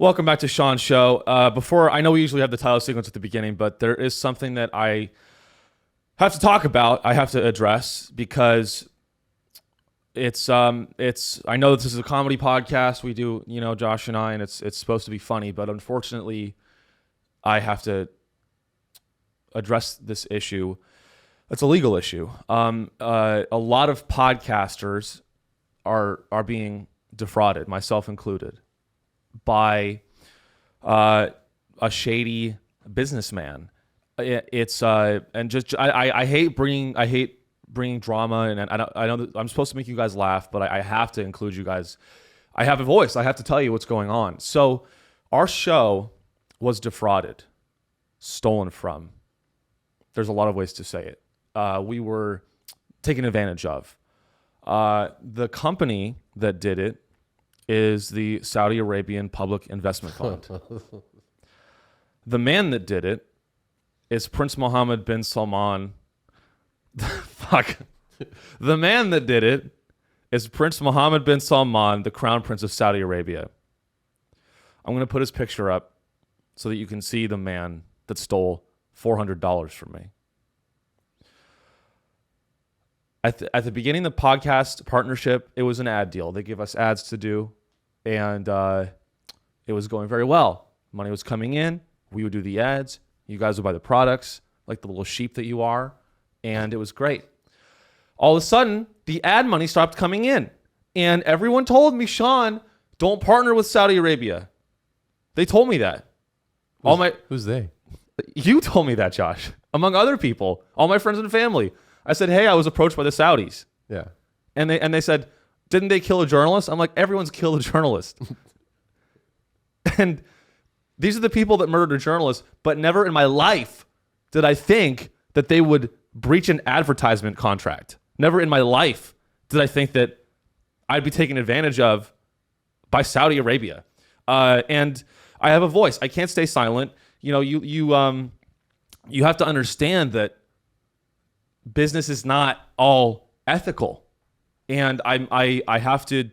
Welcome back to Sean's show. Before, I know we usually have the title sequence at the beginning, but there is something that I have to talk about. I have to address because it's. I know that this is a comedy podcast. We do, Josh and I, and it's supposed to be funny, but unfortunately, I have to address this issue. It's a legal issue. A lot of podcasters are being defrauded, myself included, by a shady businessman. I hate bringing drama, and I know that I'm supposed to make you guys laugh, but I have to include you guys. I have a voice. I have to tell you what's going on. So our show was defrauded, stolen from. There's a lot of ways to say it. We were taken advantage of. The company that did it is the Saudi Arabian Public Investment Fund. The man that did it is Prince Mohammed bin Salman. Fuck. The man that did it is Prince Mohammed bin Salman, the Crown Prince of Saudi Arabia. I'm going to put his picture up so that you can see the man that stole $400 from me. At the beginning of the podcast partnership, it was an ad deal. They give us ads to do, and it was going very well. Money was coming in. We would do the ads. You guys would buy the products, like the little sheep that you are, and it was great. All of a sudden, the ad money stopped coming in, and everyone told me, Sean, don't partner with Saudi Arabia. They told me that. Who's they? You told me that, Josh, among other people, all my friends and family. I said, hey, I was approached by the Saudis. Yeah. And they said, didn't they kill a journalist? I'm like, everyone's killed a journalist. And these are the people that murdered a journalist, but never in my life did I think that they would breach an advertisement contract. Never in my life did I think that I'd be taken advantage of by Saudi Arabia. And I have a voice. I can't stay silent. You have to understand that business is not all ethical, and I have to.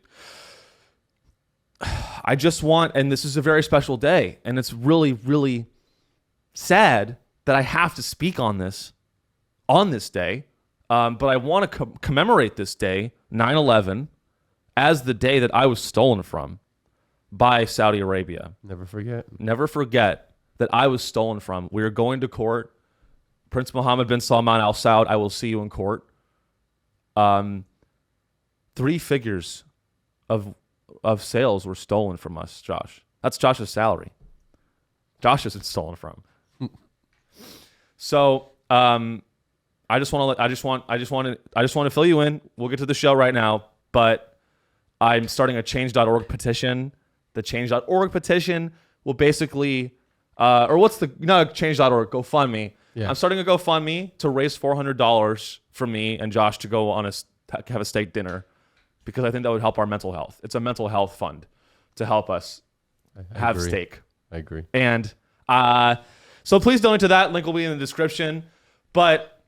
I just want, and this is a very special day, and it's really, really sad that I have to speak on this day. But I want to commemorate this day, 9/11, as the day that I was stolen from by Saudi Arabia. Never forget. Never forget that I was stolen from. We were going to court. Prince Mohammed bin Salman Al Saud, I will see you in court. 3 figures of sales were stolen from us, Josh. That's Josh's salary. Josh isn't stolen from. So I just want to fill you in. We'll get to the show right now, but I'm starting a change.org petition. The change.org petition will basically, change.org, GoFundMe. Yeah. I'm starting a GoFundMe to raise $400 for me and Josh to go on have a steak dinner, because I think that would help our mental health. It's a mental health fund to help us have steak. I agree. And so please donate to that. Link will be in the description. But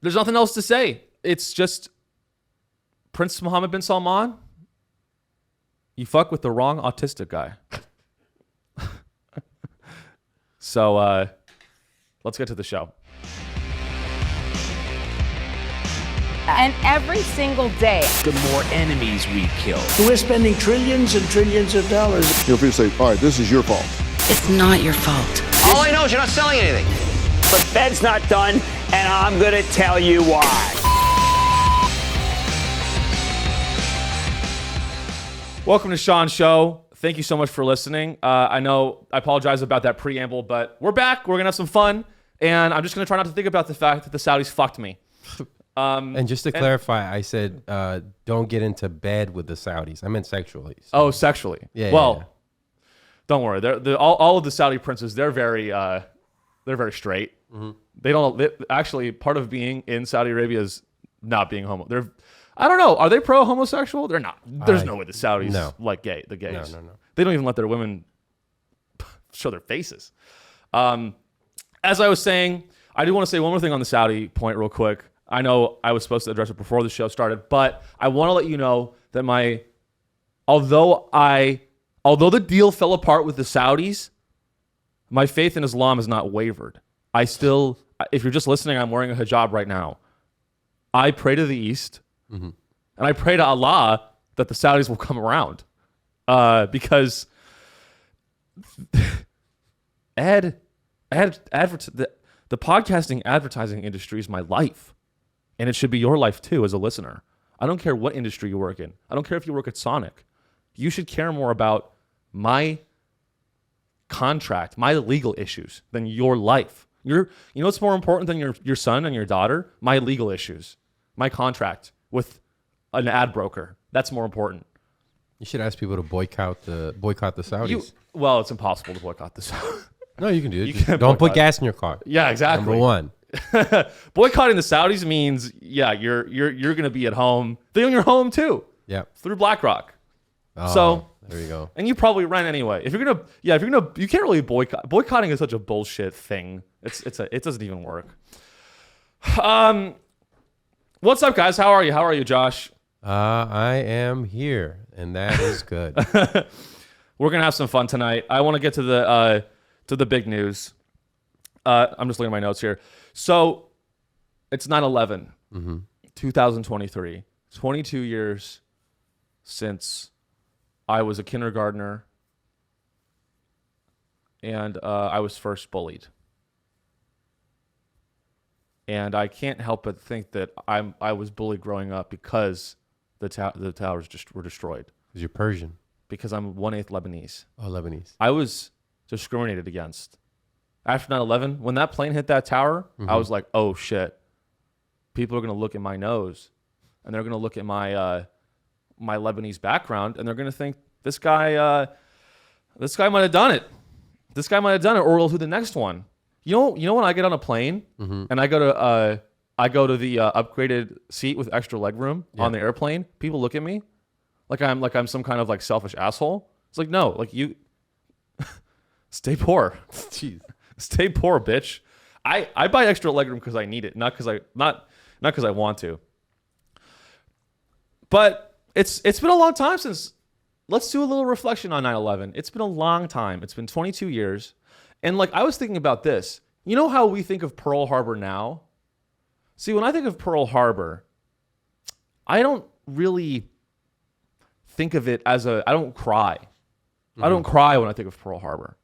there's nothing else to say. It's just Prince Mohammed bin Salman, you fuck with the wrong autistic guy. So let's get to the show. And every single day, the more enemies we kill. We're spending trillions and trillions of dollars. If you say, all right, this is your fault. It's not your fault. All I know is you're not selling anything. The Fed's not done, and I'm going to tell you why. Welcome to Sean's show. Thank you so much for listening. I apologize about that preamble, but we're back. We're going to have some fun. And I'm just going to try not to think about the fact that the Saudis fucked me. And just to clarify, I said don't get into bed with the Saudis. I meant sexually. So. Oh, sexually. Yeah. Well, don't worry. All of the Saudi princes, they're very straight. Mm-hmm. Actually, part of being in Saudi Arabia is not being homo. I don't know. Are they pro-homosexual? They're not. There's no way the Saudis like the gays. No. They don't even let their women show their faces. As I was saying, I do want to say one more thing on the Saudi point real quick. I know I was supposed to address it before the show started, but I want to let you know that although I Although the deal fell apart with the Saudis, my faith in Islam has not wavered. I still, if you're just listening, I'm wearing a hijab right now. I pray to the East, and I pray to Allah that the Saudis will come around. Because the podcasting advertising industry is my life. And it should be your life too as a listener. I don't care what industry you work in. I don't care if you work at Sonic. You should care more about my contract, my legal issues than your life. You know what's more important than your son and your daughter? My legal issues. My contract with an ad broker. That's more important. You should ask people to boycott the Saudis. Well, it's impossible to boycott the Saudis. No, you can do it. Don't put gas in your car. Yeah, exactly. Number one. Boycotting the Saudis means, yeah, you're going to be at home. They own your home too. Yeah. Through BlackRock. Oh, so there you go. And you probably rent anyway. If you're gonna, you can't really boycott. Boycotting is such a bullshit thing. It doesn't even work. What's up, guys? How are you? How are you, Josh? I am here, and that is good. We're gonna have some fun tonight. I want to get to the big news. I'm just looking at my notes here. So it's 9/11, 2023. 22 years since I was a kindergartner and I was first bullied. And I can't help but think that I was bullied growing up because the towers just were destroyed. Because you're Persian. Because I'm 1/8 Lebanese. Oh, Lebanese. I was discriminated against. After 9/11, when that plane hit that tower, I was like, oh shit. People are going to look at my nose and they're going to look at my my Lebanese background and they're going to think this guy might have done it. This guy might have done it, or we'll do the next one. You know when I get on a plane and I go to the upgraded seat with extra legroom on the airplane, people look at me like I'm some kind of like selfish asshole. It's like, no, like you stay poor. Jeez. Stay poor, bitch. I buy extra legroom because I need it, not because I want to. But it's been a long time since. Let's do a little reflection on 9/11. It's been a long time. It's been 22 years. And like I was thinking about this. You know how we think of Pearl Harbor now? See, when I think of Pearl Harbor, I don't really think of it as I don't cry. I don't cry when I think of Pearl Harbor.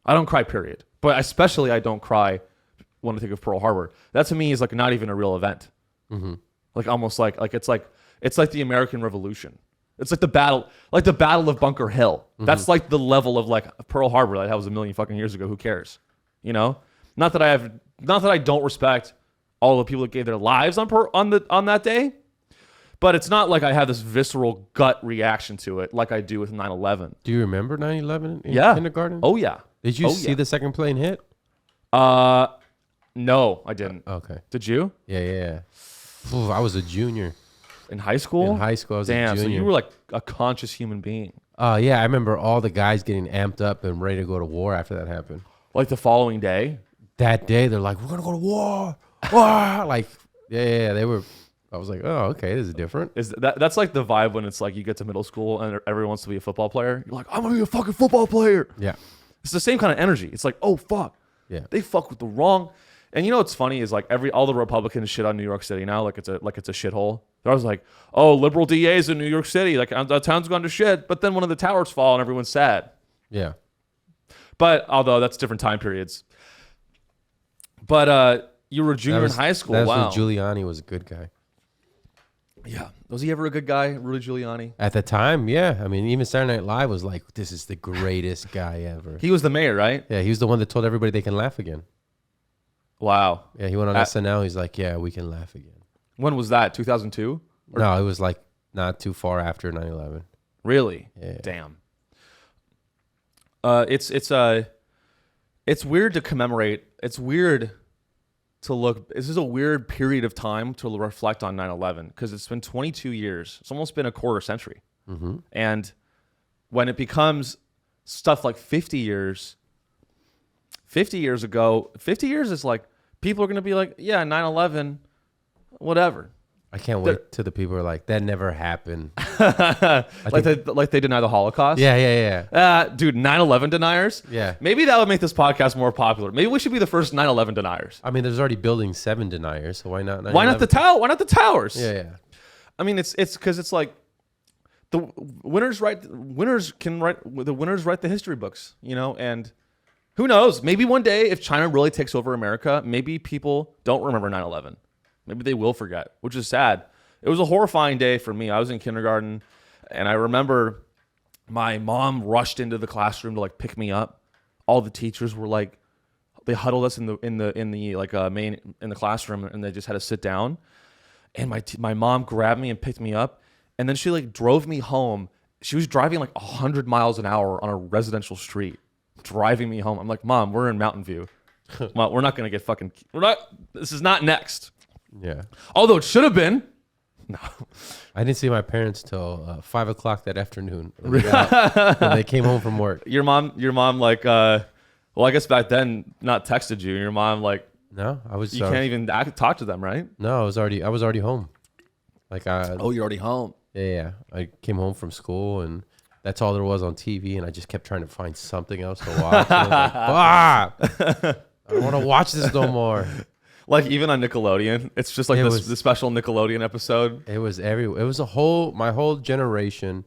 I don't cry, period. But especially I don't cry when I think of Pearl Harbor. That to me is like not even a real event. Like almost like it's like the American Revolution. It's like the battle of Bunker Hill. That's like the level of like Pearl Harbor. That was a million fucking years ago. Who cares? You know? Not that I don't respect all the people that gave their lives on that day, but it's not like I have this visceral gut reaction to it like I do with 9/11. Do you remember 9/11 in kindergarten? Oh yeah. Did you see the second plane hit? No, I didn't. Okay. Did you? Yeah. Ooh, I was a junior. In high school? In high school, I was a Damn, junior. so you were like a conscious human being. Yeah, I remember all the guys getting amped up and ready to go to war after that happened. Like the following day? That day, they're like, we're going to go to war. War. Like, yeah, they were. I was like, oh, okay, this is different. That's like the vibe when it's like you get to middle school and everyone wants to be a football player. You're like, I'm going to be a fucking football player. Yeah. It's the same kind of energy. It's like, oh, fuck. Yeah. They fuck with the wrong. And you know what's funny is like all the Republicans shit on New York City now, like it's a shithole. They're always like, oh, liberal DAs in New York City, like the town's gone to shit. But then one of the towers fall and everyone's sad. Yeah. But although that's different time periods. But you were a junior in high school. That's wow. when Giuliani was a good guy. Yeah. Was he ever a good guy, Rudy Giuliani? At the time, yeah. I mean, even Saturday Night Live was like, this is the greatest guy ever. He was the mayor, right? Yeah, he was the one that told everybody they can laugh again. Wow. Yeah, he went on SNL. He's like, yeah, we can laugh again. When was that? 2002? No, it was like not too far after 9/11. Really? Yeah. Damn. It's weird to commemorate. It's weird to look. This is a weird period of time to reflect on 9/11 because it's been 22 years. It's almost been a quarter century. And when it becomes stuff like 50 years ago, 50 years is like, people are going to be like, yeah, 9/11, whatever. I can't wait till the people are like, that never happened. like they deny the Holocaust. Yeah. Dude, 9/11 deniers. Yeah. Maybe that would make this podcast more popular. Maybe we should be the first 9/11 deniers. I mean, there's already building 7 deniers, so why not? 9/11? Why not the tower? Why not the towers? Yeah. I mean, it's because it's like the winners write the history books, you know, and who knows? Maybe one day if China really takes over America, maybe people don't remember 9/11. Maybe they will forget, which is sad. It was a horrifying day for me. I was in kindergarten, and I remember my mom rushed into the classroom to like pick me up. All the teachers were like, they huddled us in the classroom, and they just had to sit down. And my mom grabbed me and picked me up, and then she like drove me home. She was driving like 100 miles an hour on a residential street, driving me home. I'm like, Mom, we're in Mountain View. Well, we're not gonna get fucking. This is not next. Yeah. Although it should have been. No. I didn't see my parents till 5 o'clock that afternoon. When they came home from work. Your mom like, well, I guess back then not texted you. Your mom like, no, I was. You can't even talk to them, right? No, I was already home. Like oh, you're already home. Yeah. I came home from school, and that's all there was on TV, and I just kept trying to find something else to watch. I was like, I don't want to watch this no more. Like even on Nickelodeon, it's just like the special Nickelodeon episode. It was everywhere. It was my whole generation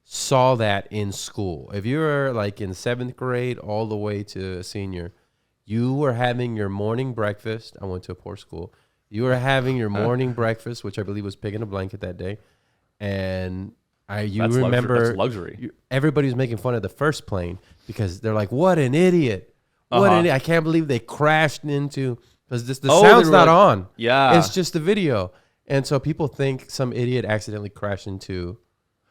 saw that in school. If you were like in 7th grade all the way to senior, you were having your morning breakfast. I went to a poor school. You were having your morning breakfast, which I believe was pig in a blanket that day. And remember that's luxury. Everybody was making fun of the first plane because they're like, what an idiot. What an idiot. I can't believe they crashed into... Because the sound's not on. Yeah. It's just the video. And so people think some idiot accidentally crashed into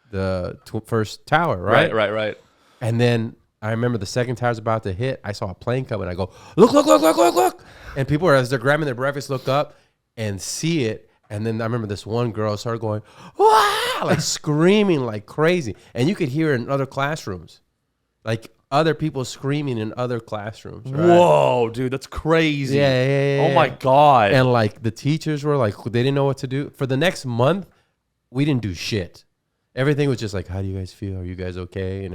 the first tower, right? Right. And then I remember the second tower's about to hit. I saw a plane coming. I go, look. And people are, as they're grabbing their breakfast, look up and see it. And then I remember this one girl started going, wah! Like screaming like crazy. And you could hear it in other classrooms. Like, other people screaming in other classrooms. Right? Whoa, dude, that's crazy. Yeah. Oh my God. And like the teachers were like, they didn't know what to do. For the next month, we didn't do shit. Everything was just like, how do you guys feel? Are you guys okay?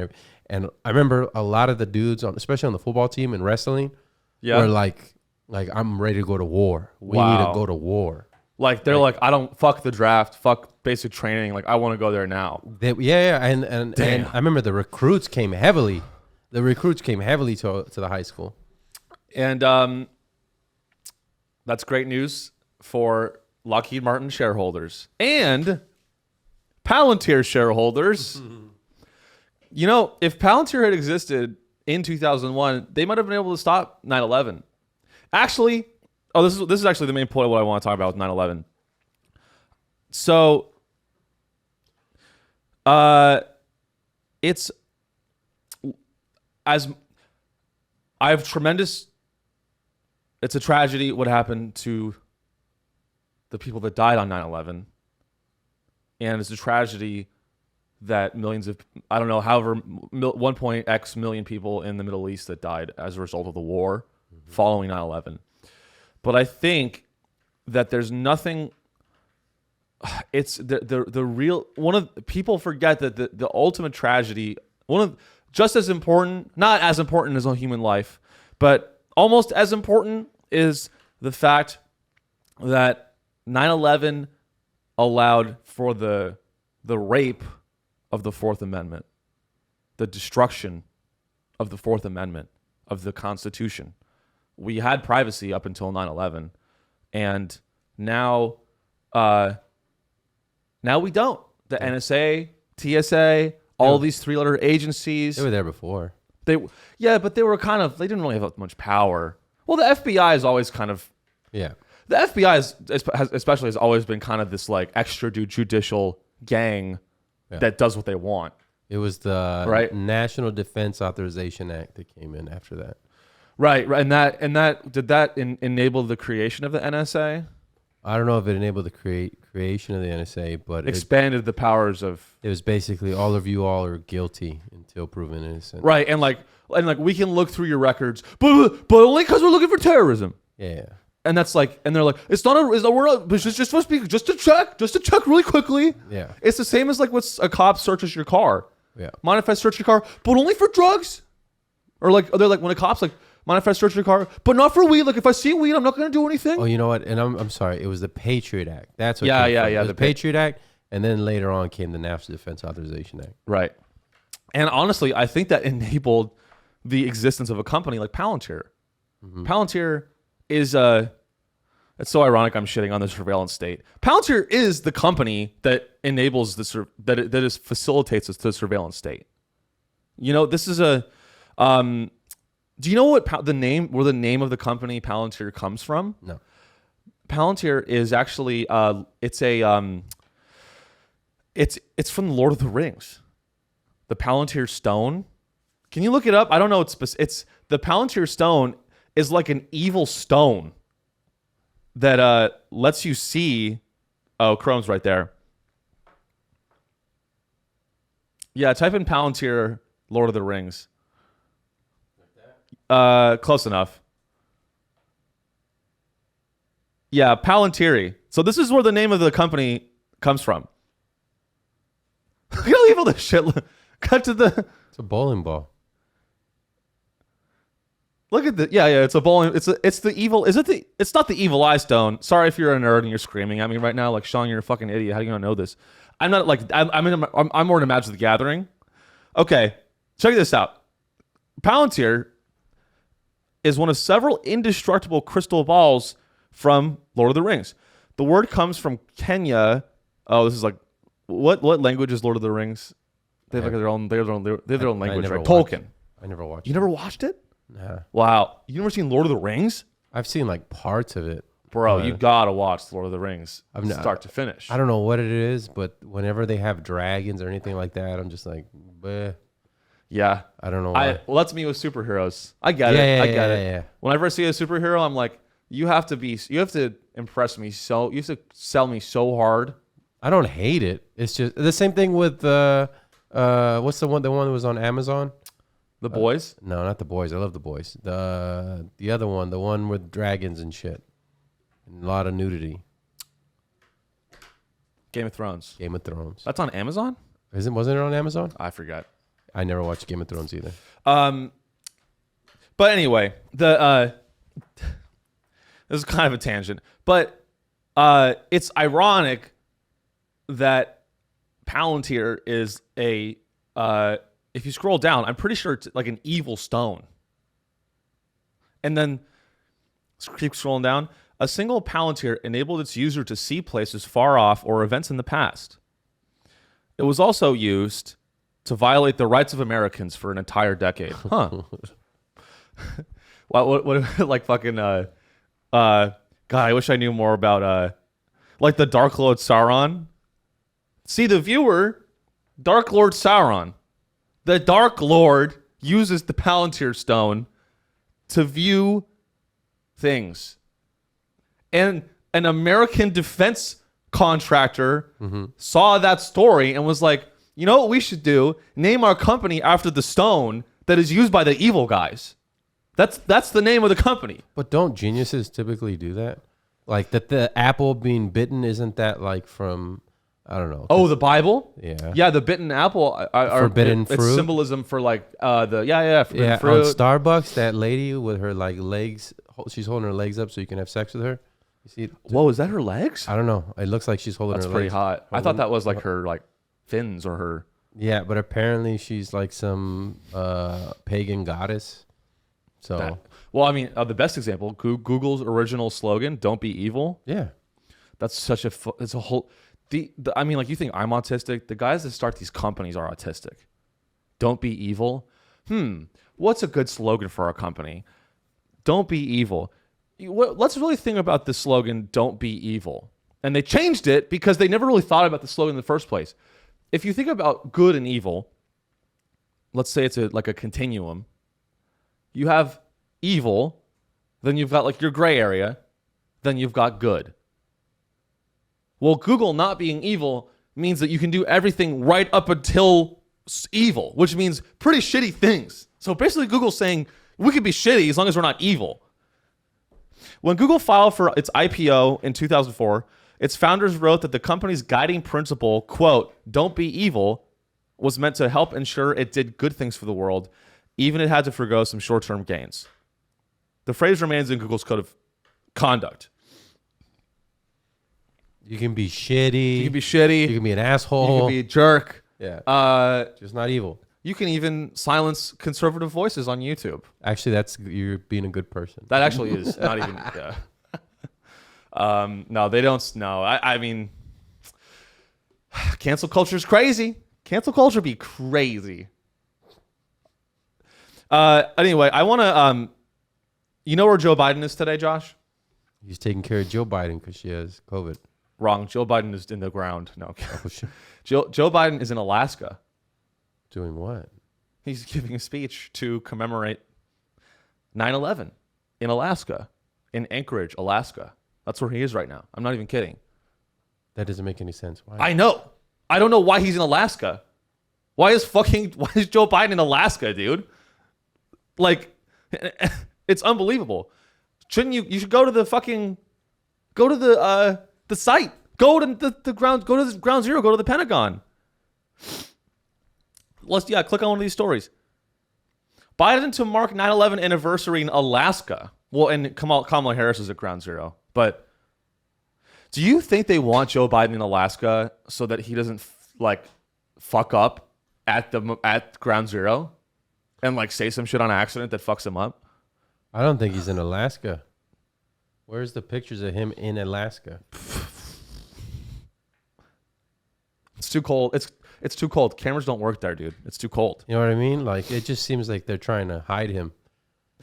And I remember a lot of the dudes, especially on the football team and wrestling, were like I'm ready to go to war. We need to go to war. Like they're like, I don't fuck the draft, fuck basic training. Like I want to go there now. And I remember the recruits came heavily. The recruits came heavily to the high school. And that's great news for Lockheed Martin shareholders and Palantir shareholders. You know, if Palantir had existed in 2001, they might have been able to stop 9/11. Actually, this is actually the main point of what I want to talk about with 9/11. So, it's it's a tragedy what happened to the people that died on 9/11. And it's a tragedy that millions of, I don't know, however, 1.x million people in the Middle East that died as a result of the war following 9/11. But I think that there's nothing, it's the real, people forget that the ultimate tragedy, just as important, not as important as a human life, but almost as important is the fact that 9/11 allowed for the rape of the Fourth Amendment, the destruction of the Fourth Amendment of the Constitution. We had privacy up until 9/11, and now we don't. The NSA, TSA, all these three-letter agencies. They were there before. But they were they didn't really have much power. Well, the FBI is always kind of. Yeah. The FBI especially has always been kind of this like extrajudicial gang that does what they want. It was the National Defense Authorization Act that came in after that. Right, and that did that enable the creation of the NSA? I don't know if it enabled the creation of the NSA, but expanded the powers of. It was basically all are guilty until proven innocent. Right, and we can look through your records, but only because we're looking for terrorism. Yeah. And that's like, and they're like, it's not it's just supposed to be just to check really quickly. Yeah. It's the same as like when a cop searches your car. Yeah. Mind if I search your car, but only for drugs? Or like, they're like, when a cop's like, mind if I search your car, but not for weed? Like, if I see weed, I'm not going to do anything. Oh, you know what? And I'm sorry. It was the Patriot Act. That's what. Yeah. It was The the Patriot Act, and then later on came the National Defense Authorization Act. Right. And honestly, I think that enabled the existence of a company like Palantir. Palantir is it's so ironic I'm shitting on the surveillance state. Palantir is the company that enables that facilitates the surveillance state. You know, this is a do you know what where the name of the company Palantir comes from? No. Palantir is actually it's from Lord of the Rings. The Palantir Stone. Can you look it up? I don't know. It's the Palantir Stone is like an evil stone that lets you see. Oh, Chrome's right there. Yeah, type in Palantir Lord of the Rings. Close enough. Yeah, Palantiri. So this is where the name of the company comes from. Look how evil this shit. Cut to the. It's a bowling ball. Look at the. Yeah. It's a bowling. It's the evil. Is it the? It's not the evil eye stone. Sorry if you're a nerd and you're screaming at me right now. Like, Sean, you're a fucking idiot. How do you not know this? I'm not like. I'm more in Magic the Gathering. Okay, check this out. Palantir is one of several indestructible crystal balls from Lord of the Rings. The word comes from Kenya. Oh, this is like what language is Lord of the Rings? They have like their own language, right? Tolkien. I never watched. You never watched it? Nah. Wow. You never seen Lord of the Rings? I've seen like parts of it. Bro, you gotta watch Lord of the Rings start to finish. I don't know what it is, but whenever they have dragons or anything like that, I'm just like, bleh. Yeah. I don't know why. Well, that's me with superheroes. I get it. I get it. Yeah. Whenever I see a superhero, I'm like, you have to impress me you have to sell me so hard. I don't hate it. It's just the same thing with what's the one that was on Amazon? The Boys? No, not The Boys. I love The Boys. The other one, the one with dragons and shit. And a lot of nudity. Game of Thrones. Game of Thrones. That's on Amazon? Wasn't it on Amazon? I forgot. I never watched Game of Thrones either. But anyway, this is kind of a tangent, but it's ironic that Palantir is if you scroll down, I'm pretty sure it's like an evil stone. And then keep scrolling down. A single Palantir enabled its user to see places far off or events in the past. It was also used to violate the rights of Americans for an entire decade. Huh. what like fucking God, I wish I knew more about like the Dark Lord Sauron. See, the viewer, Dark Lord Sauron. The Dark Lord uses the Palantir Stone to view things. And an American defense contractor saw that story and was like, you know what we should do? Name our company after the stone that is used by the evil guys. That's the name of the company. But don't geniuses typically do that? Like that the apple being bitten, isn't that like from, I don't know. Oh, the Bible? Yeah. Yeah, the bitten apple are forbidden fruit. It's symbolism for like forbidden fruit. On Starbucks, that lady with her like legs, she's holding her legs up so you can have sex with her. You see? Whoa, is that her legs? I don't know. It looks like she's holding That's her pretty legs. hot. I thought that was like her like fins or her. Yeah, but apparently she's like some pagan goddess. So Well, I mean, the best example, Google's original slogan, "Don't be evil." yeah, That's such a it's a whole I mean, like, you think I'm autistic? The guys that start these companies are autistic. Don't be evil. What's a good slogan for our company? Don't be evil. Let's really think about the slogan, "Don't be evil." And they changed it because they never really thought about the slogan in the first place. If you think about good and evil, let's say it's like a continuum. You have evil, then you've got like your gray area, then you've got good. Well, Google not being evil means that you can do everything right up until evil, which means pretty shitty things. So basically Google's saying we could be shitty as long as we're not evil. When Google filed for its IPO in 2004, its founders wrote that the company's guiding principle, quote, "Don't be evil," was meant to help ensure it did good things for the world, even if it had to forgo some short-term gains. The phrase remains in Google's code of conduct. You can be shitty. You can be shitty. You can be an asshole. You can be a jerk. Yeah. Just not evil. You can even silence conservative voices on YouTube. Actually, you're being a good person. That actually is not even. Yeah. No, they don't. No, I mean, cancel culture is crazy. Cancel culture be crazy. Anyway, I want to. You know where Joe Biden is today, Josh? He's taking care of Joe Biden because she has COVID. Wrong. Joe Biden is in the ground. No. Oh, shit. Joe Biden is in Alaska. Doing what? He's giving a speech to commemorate 9/11 in Alaska, in Anchorage, Alaska. That's where he is right now. I'm not even kidding. That doesn't make any sense. Why? I know. I don't know why he's in Alaska. Why is Joe Biden in Alaska, dude? Like, it's unbelievable. Shouldn't you should go to the site. Go to the ground zero, go to the Pentagon. Click on one of these stories. Biden to mark 9/11 anniversary in Alaska. Well, and Kamala Harris is at ground zero. But do you think they want Joe Biden in Alaska so that he doesn't fuck up at ground zero and say some shit on accident that fucks him up? I don't think he's in Alaska. Where's the pictures of him in Alaska? It's too cold. It's too cold. Cameras don't work there, dude. It's too cold. You know what I mean? It just seems like they're trying to hide him.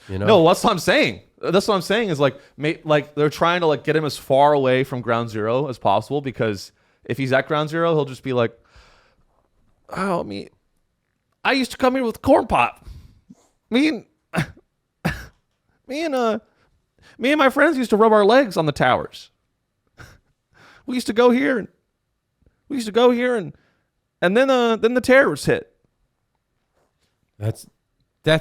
You know? No, that's what I'm saying. That's what I'm saying is they're trying to get him as far away from ground zero as possible, because if he's at ground zero, he'll just be like, "Oh, I used to come here with corn pop. Me and my friends used to rub our legs on the towers. We used to go here and then the terrorists hit." That's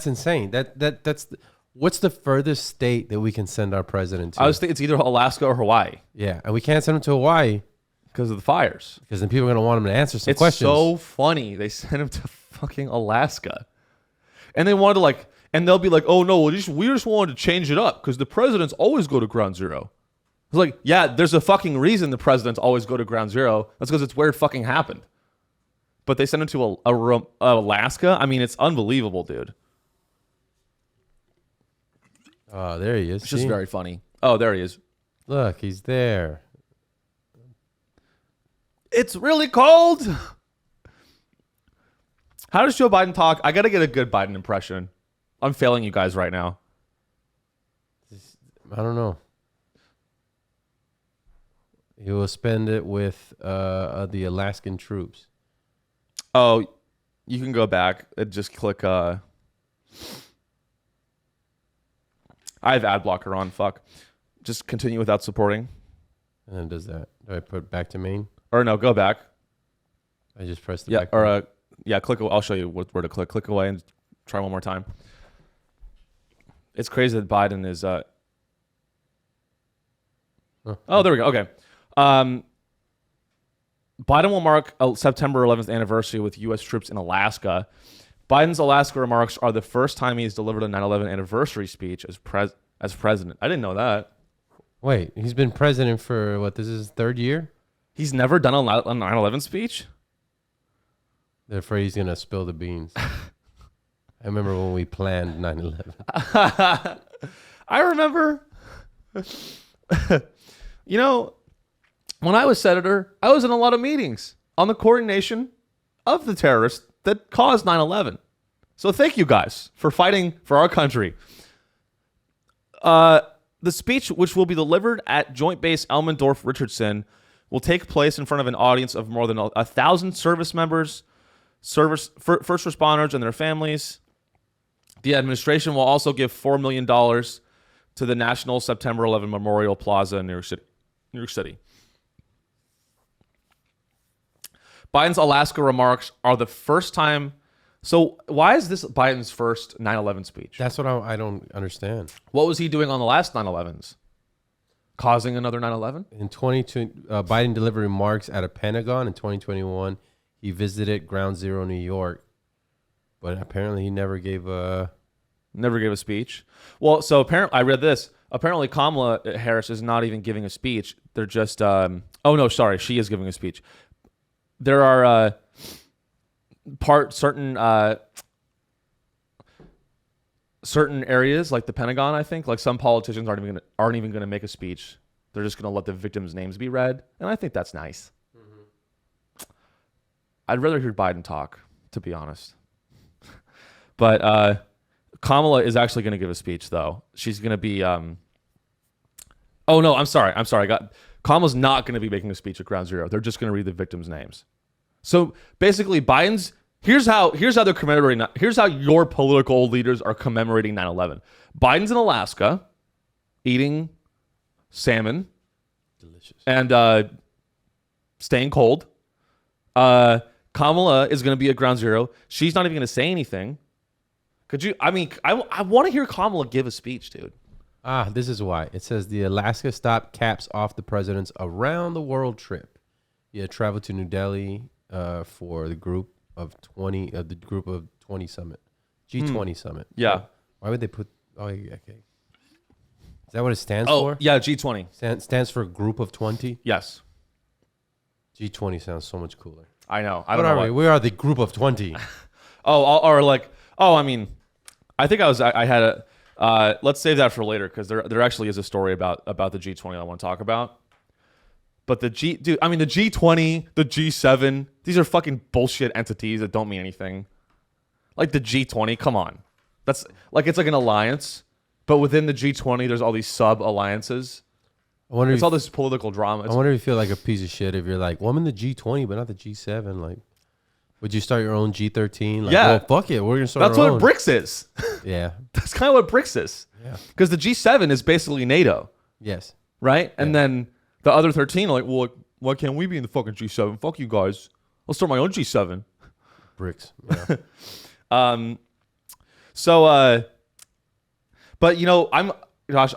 insane. That's what's the furthest state that we can send our president to? I was thinking it's either Alaska or Hawaii Yeah, and we can't send him to Hawaii because of the fires. because then people are going to want him to answer some It's questions. so funny. They sent him to fucking Alaska, and they wanted to and they'll be like, "Oh no, we just wanted to change it up because the presidents always go to ground zero." It's like, yeah, there's a fucking reason the presidents always go to ground zero. That's because it's where it fucking happened. But they sent him to Alaska. I mean, it's unbelievable, dude. Oh, there he is. It's just See? very funny. Oh, there he is. Look, he's there. It's really cold. How does Joe Biden talk? I got to get a good Biden impression. I'm failing you guys right now. I don't know. He will spend it with the Alaskan troops. Oh, you can go back and just click. I have ad blocker on. Fuck. Just continue without supporting. And then does that. Do I put back to main? Or no, go back. I just press the Yeah. back. Or click. I'll show you where to click. Click away and try one more time. It's crazy that Biden is. Oh, there we go. Okay. Biden will mark September 11th anniversary with U.S. troops in Alaska. Biden's Alaska remarks are the first time he's delivered a 9/11 anniversary speech as president. I didn't know that. Wait, he's been president for what? This is his third year? He's never done a 9/11 speech? They're afraid he's going to spill the beans. I remember when we planned 9/11. I remember. When I was senator, I was in a lot of meetings on the coordination of the terrorists that caused 9/11. So thank you guys for fighting for our country. The speech, which will be delivered at Joint Base Elmendorf-Richardson, will take place in front of an audience of more than 1,000 service members, first responders, and their families. The administration will also give $4 million to the National September 11 Memorial Plaza in New York City. Biden's Alaska remarks are the first time. So why is this Biden's first 9/11 speech? That's what I don't understand. What was he doing on the last 9/11s? causing another 9/11. In 2020, Biden delivered remarks at a Pentagon in 2021. He visited Ground Zero, New York, but apparently he never gave a speech. Well, so apparently I read this. Apparently Kamala Harris is not even giving a speech. They're just oh no, sorry, she is giving a speech. There are certain areas like the Pentagon, I think, like some politicians aren't even going to make a speech. They're just going to let the victims' names be read, and I think that's nice. I'd rather hear Biden talk, to be honest. But Kamala is actually going to give a speech, though. She's going to be. Oh no, I'm sorry. Kamala's not going to be making a speech at Ground Zero. They're just going to read the victims' names. So basically, Biden's. Here's how they're commemorating. Here's how your political leaders are commemorating 9/11. Biden's in Alaska, eating salmon, delicious, and staying cold. Kamala is going to be at Ground Zero. She's not even going to say anything. Could you? I mean, I want to hear Kamala give a speech, dude. This is why. It says the Alaska stop caps off the president's around the world trip. He had traveled to New Delhi for the group of 20 summit, G20 summit. Yeah. Why would they put? Oh, yeah, okay. Is that what it stands Oh, for? yeah, G20. Stands for group of 20. Yes. G20 sounds so much cooler. I know. I don't What know are we? We are the group of 20. I mean, I think I had a. Let's save that for later because there actually is a story about the G20 I want to talk about. But the G20, the G7, these are fucking bullshit entities that don't mean anything. Like the G20, come on. That's like, it's like an alliance, but within the G20, there's all these sub-alliances. It's all this political drama. I wonder if you feel like a piece of shit if you're like, well, I'm in the G20, but not the G7. Like, would you start your own G13? Like, Yeah. well, fuck it. We're going to start That's our what own. BRICS is. Yeah. That's kind of what BRICS is. Yeah. Because the G7 is basically NATO, Yes. right? And then the other 13 are like, well, why can't we be in the fucking G7? Fuck you guys. I'll start my own G7. BRICS. Yeah. But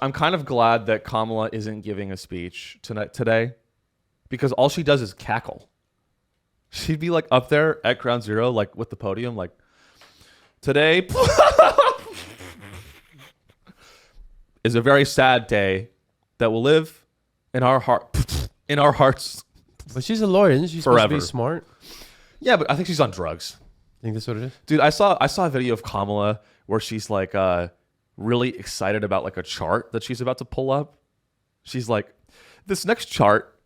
I'm kind of glad that Kamala isn't giving a speech today, because all she does is cackle. She'd be like up there at Ground Zero, like with the podium, like today is a very sad day that will live in our hearts. But she's a lawyer. Isn't she supposed to be smart? Yeah, but I think she's on drugs. Think that's what it is? Dude, I saw a video of Kamala where she's like really excited about like a chart that she's about to pull up. She's like, this next chart,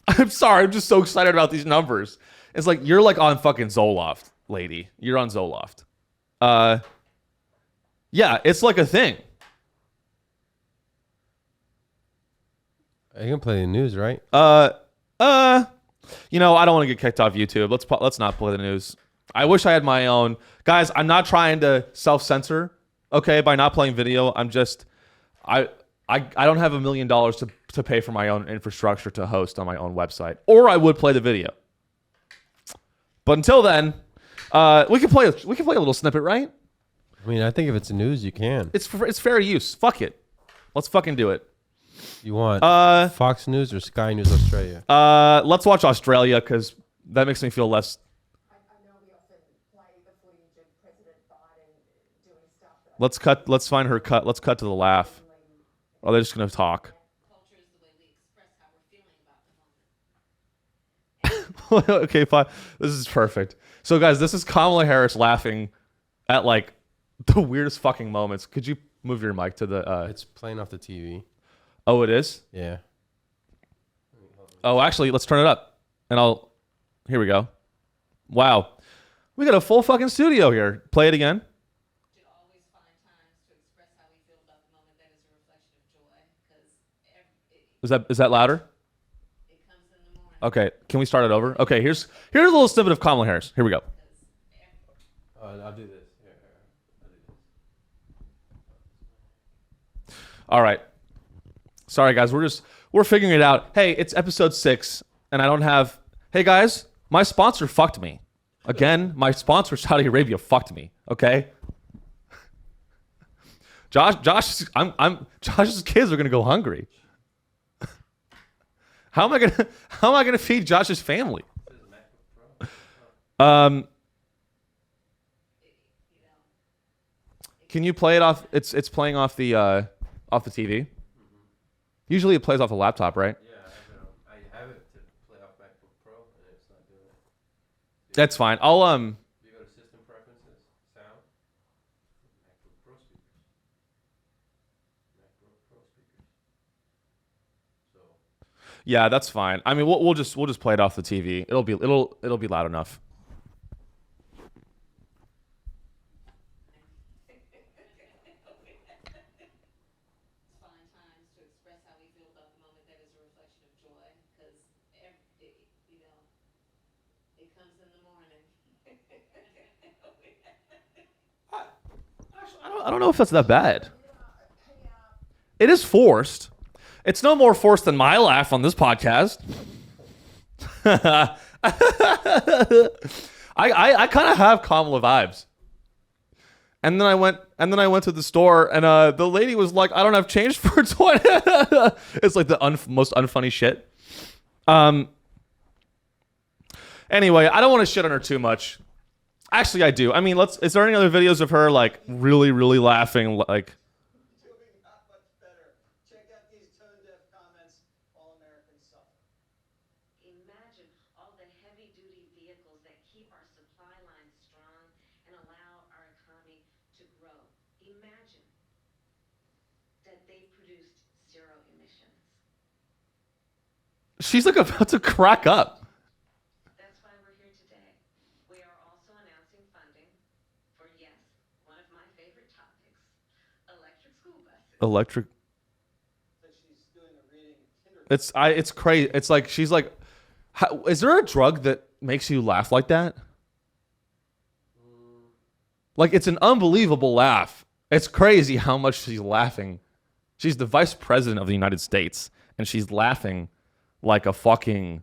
I'm sorry, I'm just so excited about these numbers. It's like, you're like on fucking Zoloft, lady. You're on Zoloft. Yeah, it's like a thing. You can play the news, right? I don't want to get kicked off YouTube. Let's not play the news. I wish I had my own. Guys, I'm not trying to self-censor, okay, by not playing video. I'm just I don't have $1 million to pay for my own infrastructure to host on my own website. Or I would play the video. But until then, we can play a little snippet, right? I mean, I think if it's news, you can. It's fair use. Fuck it. Let's fucking do it. You want Fox News or Sky News Australia? Let's watch Australia because that makes me feel less. I know we often play the footage of President Biden doing stuff. Let's find her cut. Let's cut to the laugh. Or are they just gonna talk? Culture is the way we express how we're feeling about the moment. Okay, fine. This is perfect. So, guys, this is Kamala Harris laughing at like the weirdest fucking moments. Could you move your mic to the? It's playing off the TV. Oh, it is. Yeah. Oh, actually, let's turn it up, and Here we go. Wow, we got a full fucking studio here. Play it again. Should always find times to express how we feel about the moment. That is a reflection of joy, because Is that louder? it comes in the morning. Okay, can we start it over? Okay, here's a little snippet of Kamala Harris. Here we go. I'll do this. Here, I'll do this. All right. Sorry, guys. We're figuring it out. Hey, it's episode 6, and I don't have. Hey, guys, my sponsor fucked me. Again, my sponsor, Saudi Arabia, fucked me. Okay. Josh's kids are gonna go hungry. How am I gonna feed Josh's family? Can you play it off? It's playing off the TV. Usually it plays off the laptop, right? Yeah, I have it to play off MacBook Pro, and it's not doing it. That's fine. I'll You go to System Preferences, Sound, MacBook Pro speakers, MacBook Pro speakers. So Yeah, that's fine. I mean, we'll just play it off the TV. It'll be loud enough. It's fine times to express how we feel about the moment that is a reflection of joy, because it comes in the morning. I don't know if that's that bad. It is forced. It's no more forced than my laugh on this podcast. I kind of have Kamala vibes. And then I went to the store, and the lady was like, "I don't have change for 20." It's like the most unfunny shit. Anyway, I don't want to shit on her too much. Actually, I do. I mean, is there any other videos of her like really, really laughing? Like, Doing not much better. Check out these tone-deaf comments while Americans suffer. Imagine all the heavy-duty vehicles that keep our supply lines strong and allow our economy to grow. Imagine that they produced zero emissions. she's like about to crack up. That's why we're here today. We are also announcing funding for, yes, one of my favorite topics, electric school buses. Electric. That she's doing a reading in kindergarten. It's crazy. It's like she's like, is there a drug that makes you laugh like that? Like, it's an unbelievable laugh. It's crazy how much she's laughing. She's the vice president of the United States, and she's laughing like a fucking,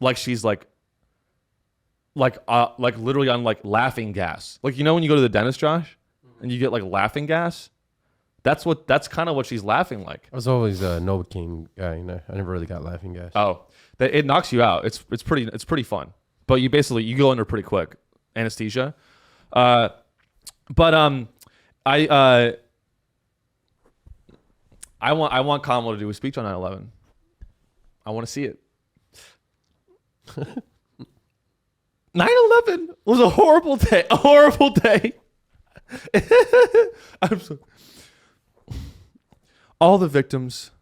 like she's like literally on like laughing gas. Like, you know when you go to the dentist, Josh, and you get like laughing gas? That's kind of what she's laughing like. I was always a Novocaine guy, and I never really got laughing gas. Oh, it knocks you out. It's pretty fun, but you go under pretty quick. Anesthesia. I want Kamala to do a speech on 9/11. I want to see it. 9/11 was a horrible day. A horrible day. All the victims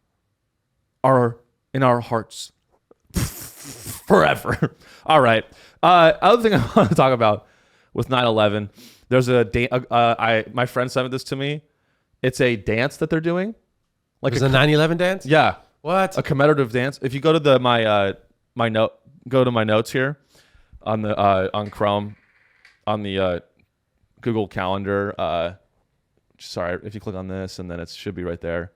are in our hearts forever. All right. Other thing I want to talk about with 9/11, there's my friend sent this to me. It's a dance that they're doing. Like There's a 9/11 dance? Yeah. What? A commemorative dance. If you go to my notes here on Chrome, on the Google Calendar. Sorry, if you click on this, and then it should be right there.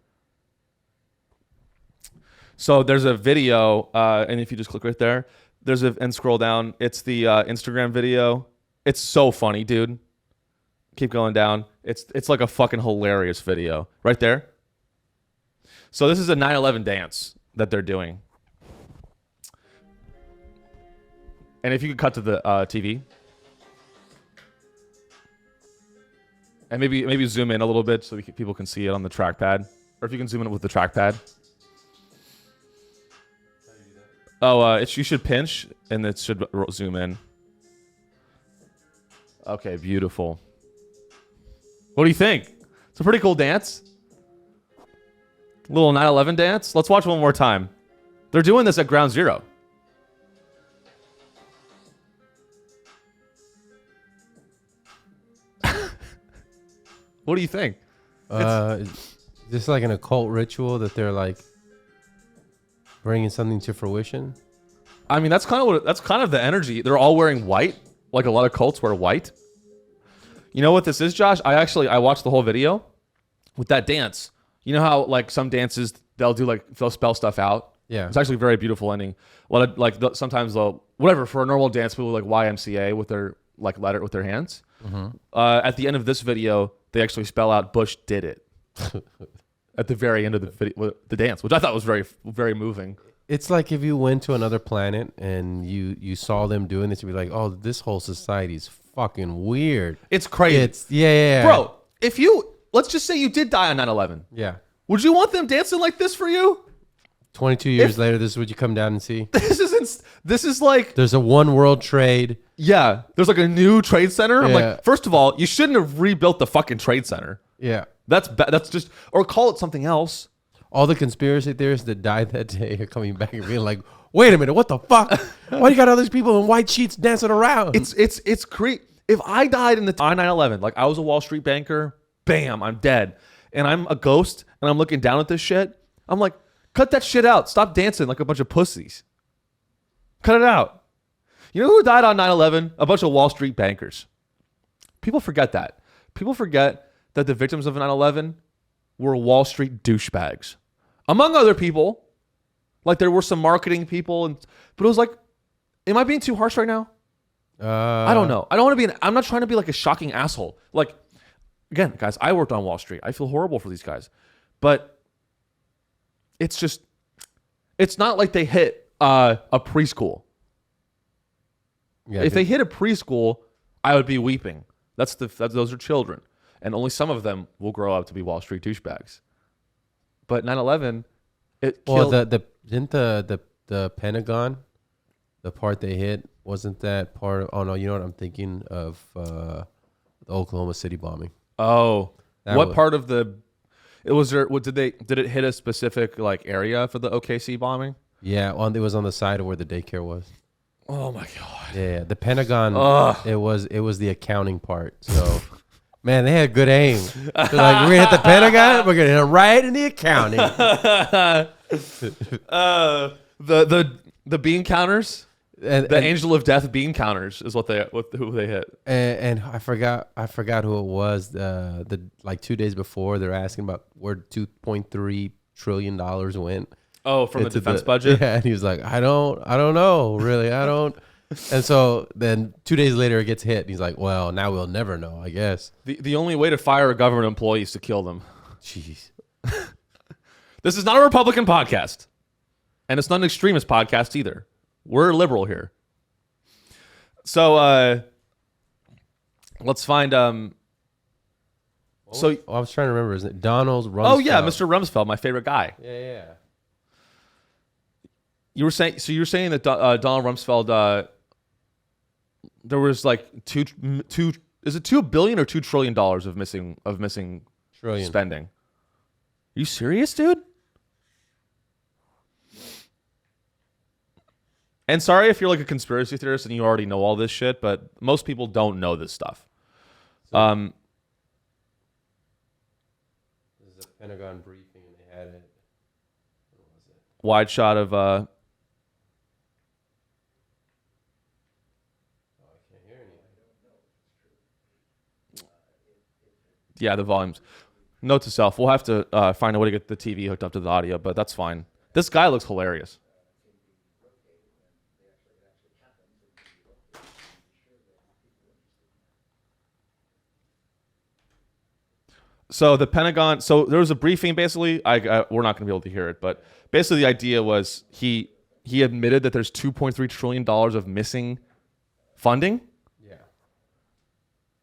So there's a video, and if you just click right there, and scroll down. It's the Instagram video. It's so funny, dude. Keep going down. It's like a fucking hilarious video right there. So this is a 9/11 dance that they're doing. And if you could cut to the TV. And maybe zoom in a little bit so people can see it on the trackpad. Or if you can zoom in with the trackpad. Oh, you should pinch and it should zoom in. Okay, beautiful. What do you think? It's a pretty cool dance. Little 9/11 dance. Let's watch one more time. They're doing this at Ground Zero. What do you think? Is this like an occult ritual that they're like bringing something to fruition? I mean, that's kind of the energy. They're all wearing white. Like a lot of cults wear white. You know what this is, Josh? I watched the whole video with that dance. You know how like some dances they'll spell stuff out. Yeah, it's actually a very beautiful ending. A lot of sometimes they'll for a normal dance people like YMCA with their like letter with their hands. Mm-hmm. At the end of this video, they actually spell out Bush did it. At the very end of the video, the dance, which I thought was very, very moving. It's like if you went to another planet and you saw them doing this, you'd be like, oh, this whole society is fucking weird. It's crazy. It's yeah. Bro, if you, let's just say you did die on 9/11. Yeah. Would you want them dancing like this for you? 22 years later, this is what you come down and see. This is like, There's a one world trade. yeah, there's like a new trade center. I'm Yeah. like, first of all, you shouldn't have rebuilt the fucking trade center. Yeah. That's just, or call it something else. All the conspiracy theorists that died that day are coming back and being like, wait a minute, what the fuck? Why you got all these people in white sheets dancing around? It's crazy. If I died on 9/11, like I was a Wall Street banker, bam, I'm dead. And I'm a ghost and I'm looking down at this shit. I'm like, cut that shit out. Stop dancing like a bunch of pussies. Cut it out. You know who died on 9/11? A bunch of Wall Street bankers. People forget that. People forget that the victims of 9/11 were Wall Street douchebags. Among other people. Like there were some marketing people, but it was like, am I being too harsh right now? I don't know. I don't want to be I'm not trying to be like a shocking asshole. Like, again, guys, I worked on Wall Street. I feel horrible for these guys. But it's just, it's not like they hit a preschool. Yeah, if they hit a preschool, I would be weeping. Those are children. And only some of them will grow up to be Wall Street douchebags. But 9/11, it killed. Well, didn't the Pentagon, the part they hit, wasn't that part of, oh no, you know what I'm thinking of, the Oklahoma City bombing. Oh, That what was- part of the, it was there, what did it hit a specific like area for the OKC bombing? Yeah, it was on the side of where the daycare was. Oh my God. Yeah, the Pentagon, it was the accounting part. So, man, they had good aim. They're like, we're going to hit the Pentagon, we're going to hit it right in the accounting. The bean counters, And, the and, angel of death bean counters is who they hit. and I forgot who it was. The like 2 days before, they're asking about where $2.3 trillion went. Oh, from the into defense budget? Yeah, and he was like, I don't know, really, I don't. And so then 2 days later, it gets hit. And he's like, well, now we'll never know, I guess. The only way to fire a government employee is to kill them. Jeez. This is not a Republican podcast. And it's not an extremist podcast either. We're liberal here. So let's find I was trying to remember, isn't it Donald Rumsfeld? Oh yeah, Mr. Rumsfeld, my favorite guy. Yeah. You're saying that Donald Rumsfeld there was like two is it $2 billion or $2 trillion of missing Trillion. spending? Are you serious, dude? And sorry if you're like a conspiracy theorist and you already know all this shit, but most people don't know this stuff. This is a Pentagon briefing, and they had it. What was it? Wide shot of Oh, I can't hear anything. yeah, the volumes. Note to self: we'll have to find a way to get the TV hooked up to the audio, but that's fine. This guy looks hilarious. So the Pentagon. So there was a briefing. Basically, we're not going to be able to hear it, but basically the idea was he admitted that there's $2.3 trillion of missing funding. Yeah.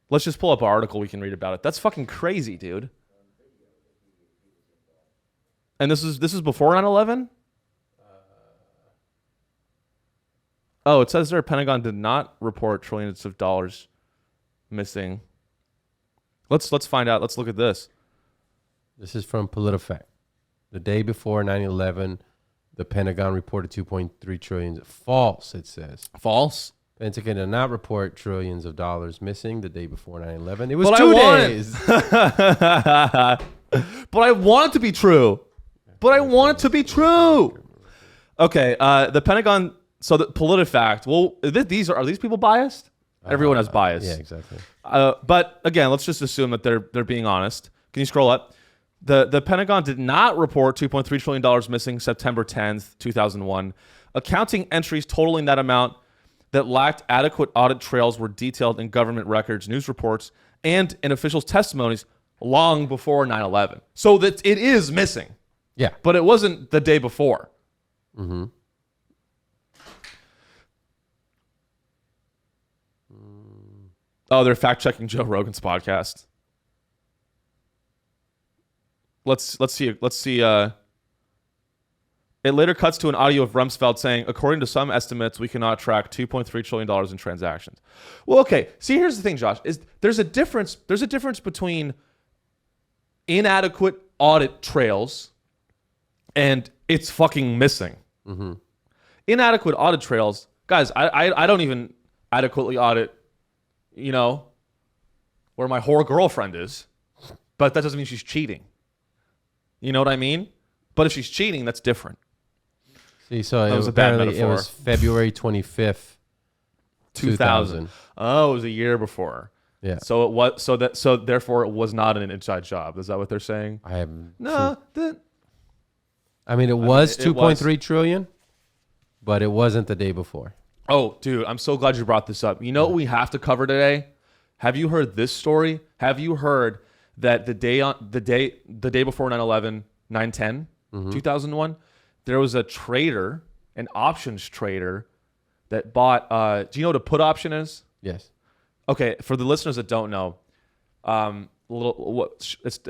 Let's just pull up an article we can read about it. That's fucking crazy, dude. And this is before 9/11? Oh, it says there Pentagon did not report trillions of dollars missing. Let's find out. Let's look at this. This is from PolitiFact. The day before 9/11, the Pentagon reported 2.3 trillion. False, it says. False. Pentagon did not report trillions of dollars missing the day before 9/11. It was But 2 I want it. days. But I want it to be true. Okay, the Pentagon. So the PolitiFact. Well, are these people biased? Everyone has bias. Yeah, exactly. But again, let's just assume that they're being honest. Can you scroll up? The Pentagon did not report $2.3 trillion missing September 10th, 2001. Accounting entries totaling that amount that lacked adequate audit trails were detailed in government records, news reports, and in officials' testimonies long before 9/11. So that it is missing. Yeah. But it wasn't the day before. Mm-hmm. Oh, they're fact checking Joe Rogan's podcast. Let's see. It later cuts to an audio of Rumsfeld saying, according to some estimates, we cannot track $2.3 trillion in transactions. Well, okay. See, here's the thing, Josh, is there's a difference between inadequate audit trails and it's fucking missing. Mm-hmm. Inadequate audit trails, guys, I don't even adequately audit, where my whore girlfriend is, but that doesn't mean she's cheating. You know what I mean? But if she's cheating, that's different. See, so That was a bad apparently it metaphor. was February 25th, 2000. Oh, it was a year before. Yeah. So it was so therefore it was not an inside job. Is that what they're saying? I have No. I mean, it was it was. 2.3 trillion, but it wasn't the day before. Oh, dude, I'm so glad you brought this up. You know what we have to cover today? Have you heard this story? Have you heard that the day before 9/11, 9/10, 2001, there was a trader, an options trader that bought do you know what a put option is? Yes. Okay, for the listeners that don't know,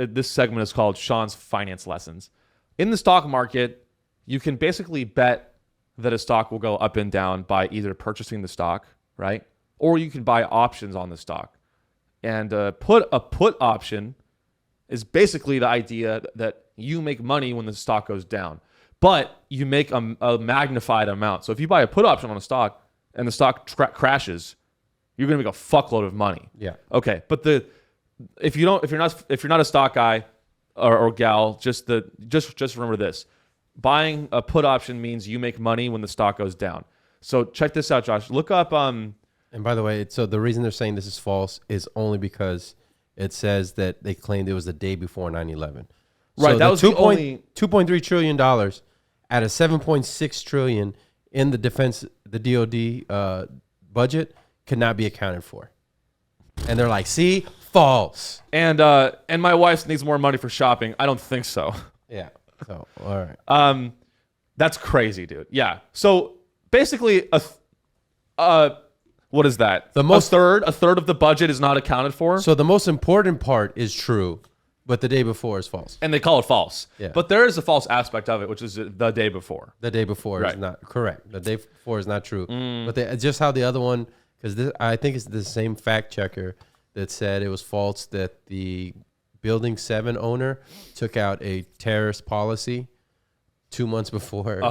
this segment is called Sean's Finance Lessons. In the stock market, you can basically bet that a stock will go up and down by either purchasing the stock, right? Or you can buy options on the stock. And a put option is basically the idea that you make money when the stock goes down, but you make a magnified amount. So if you buy a put option on a stock and the stock crashes, you're going to make a fuckload of money. Yeah. Okay, but if you're not a stock guy or gal, just remember this: buying a put option means you make money when the stock goes down. So check this out, Josh. Look up. And by the way, so the reason they're saying this is false is only because it says that they claimed it was the day before 9/11. Right. So that was the only $2.3 trillion out of $7.6 trillion in the defense, the DoD budget cannot be accounted for. And they're like, see, false. And my wife needs more money for shopping. I don't think so. Yeah. So all right. That's crazy, dude. Yeah. So basically, what is that? A third of the budget is not accounted for. So the most important part is true, but the day before is false. And they call it false. Yeah. But there is a false aspect of it, which is the day before. The day before Right. is not correct. The day before is not true. But just how the other one, because I think it's the same fact checker that said it was false that the Building 7 owner took out a terrorist policy 2 months before.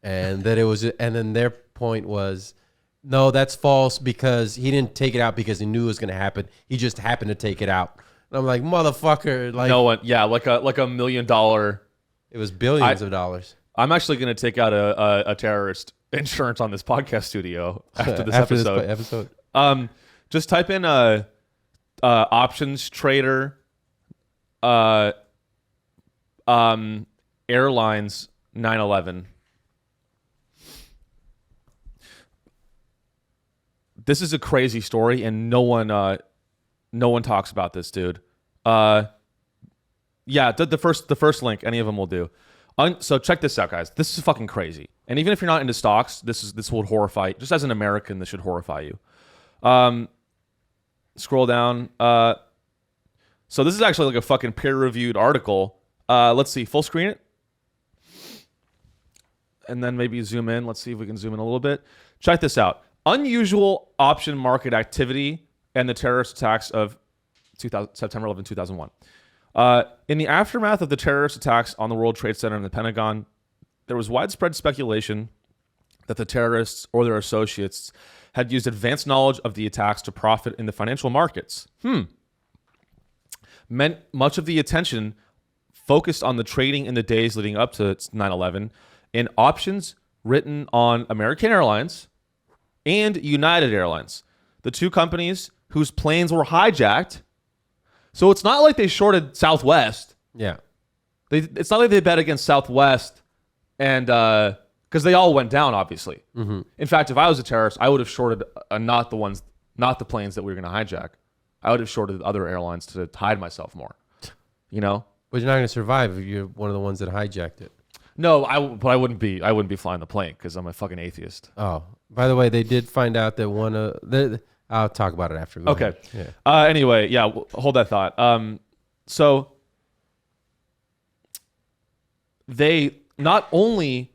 And that it was, and then their point was, no, that's false because he didn't take it out because he knew it was going to happen. He just happened to take it out. And I'm like, motherfucker, like No one, yeah, like a $1 million. it was billions of dollars. I'm actually going to take out a terrorist insurance on this podcast studio after this episode. Just type in options trader, airlines 9/11. This is a crazy story, and no one talks about this, dude. Yeah, the first link, any of them will do. So check this out, guys. This is fucking crazy. And even if you're not into stocks, this will horrify. Just as an American, this should horrify you. Scroll down. So this is actually like a fucking peer-reviewed article. Let's see, full screen it, and then maybe zoom in. Let's see if we can zoom in a little bit. Check this out. Unusual option market activity and the terrorist attacks of September 11, 2001. In the aftermath of the terrorist attacks on the World Trade Center and the Pentagon, there was widespread speculation that the terrorists or their associates had used advanced knowledge of the attacks to profit in the financial markets. Much of the attention focused on the trading in the days leading up to 9/11 in options written on American Airlines and United Airlines, the two companies whose planes were hijacked. So it's not like they shorted Southwest. Yeah. It's not like they bet against Southwest, and because they all went down, obviously. Mm-hmm. In fact, if I was a terrorist, I would have shorted not the planes that we were going to hijack. I would have shorted other airlines to hide myself more. You know? But you're not going to survive if you're one of the ones that hijacked it. No, but I wouldn't be flying the plane because I'm a fucking atheist. Oh, by the way, they did find out that one of I'll talk about it after. Go Okay. ahead. Yeah. Anyway, yeah, hold that thought. So they not only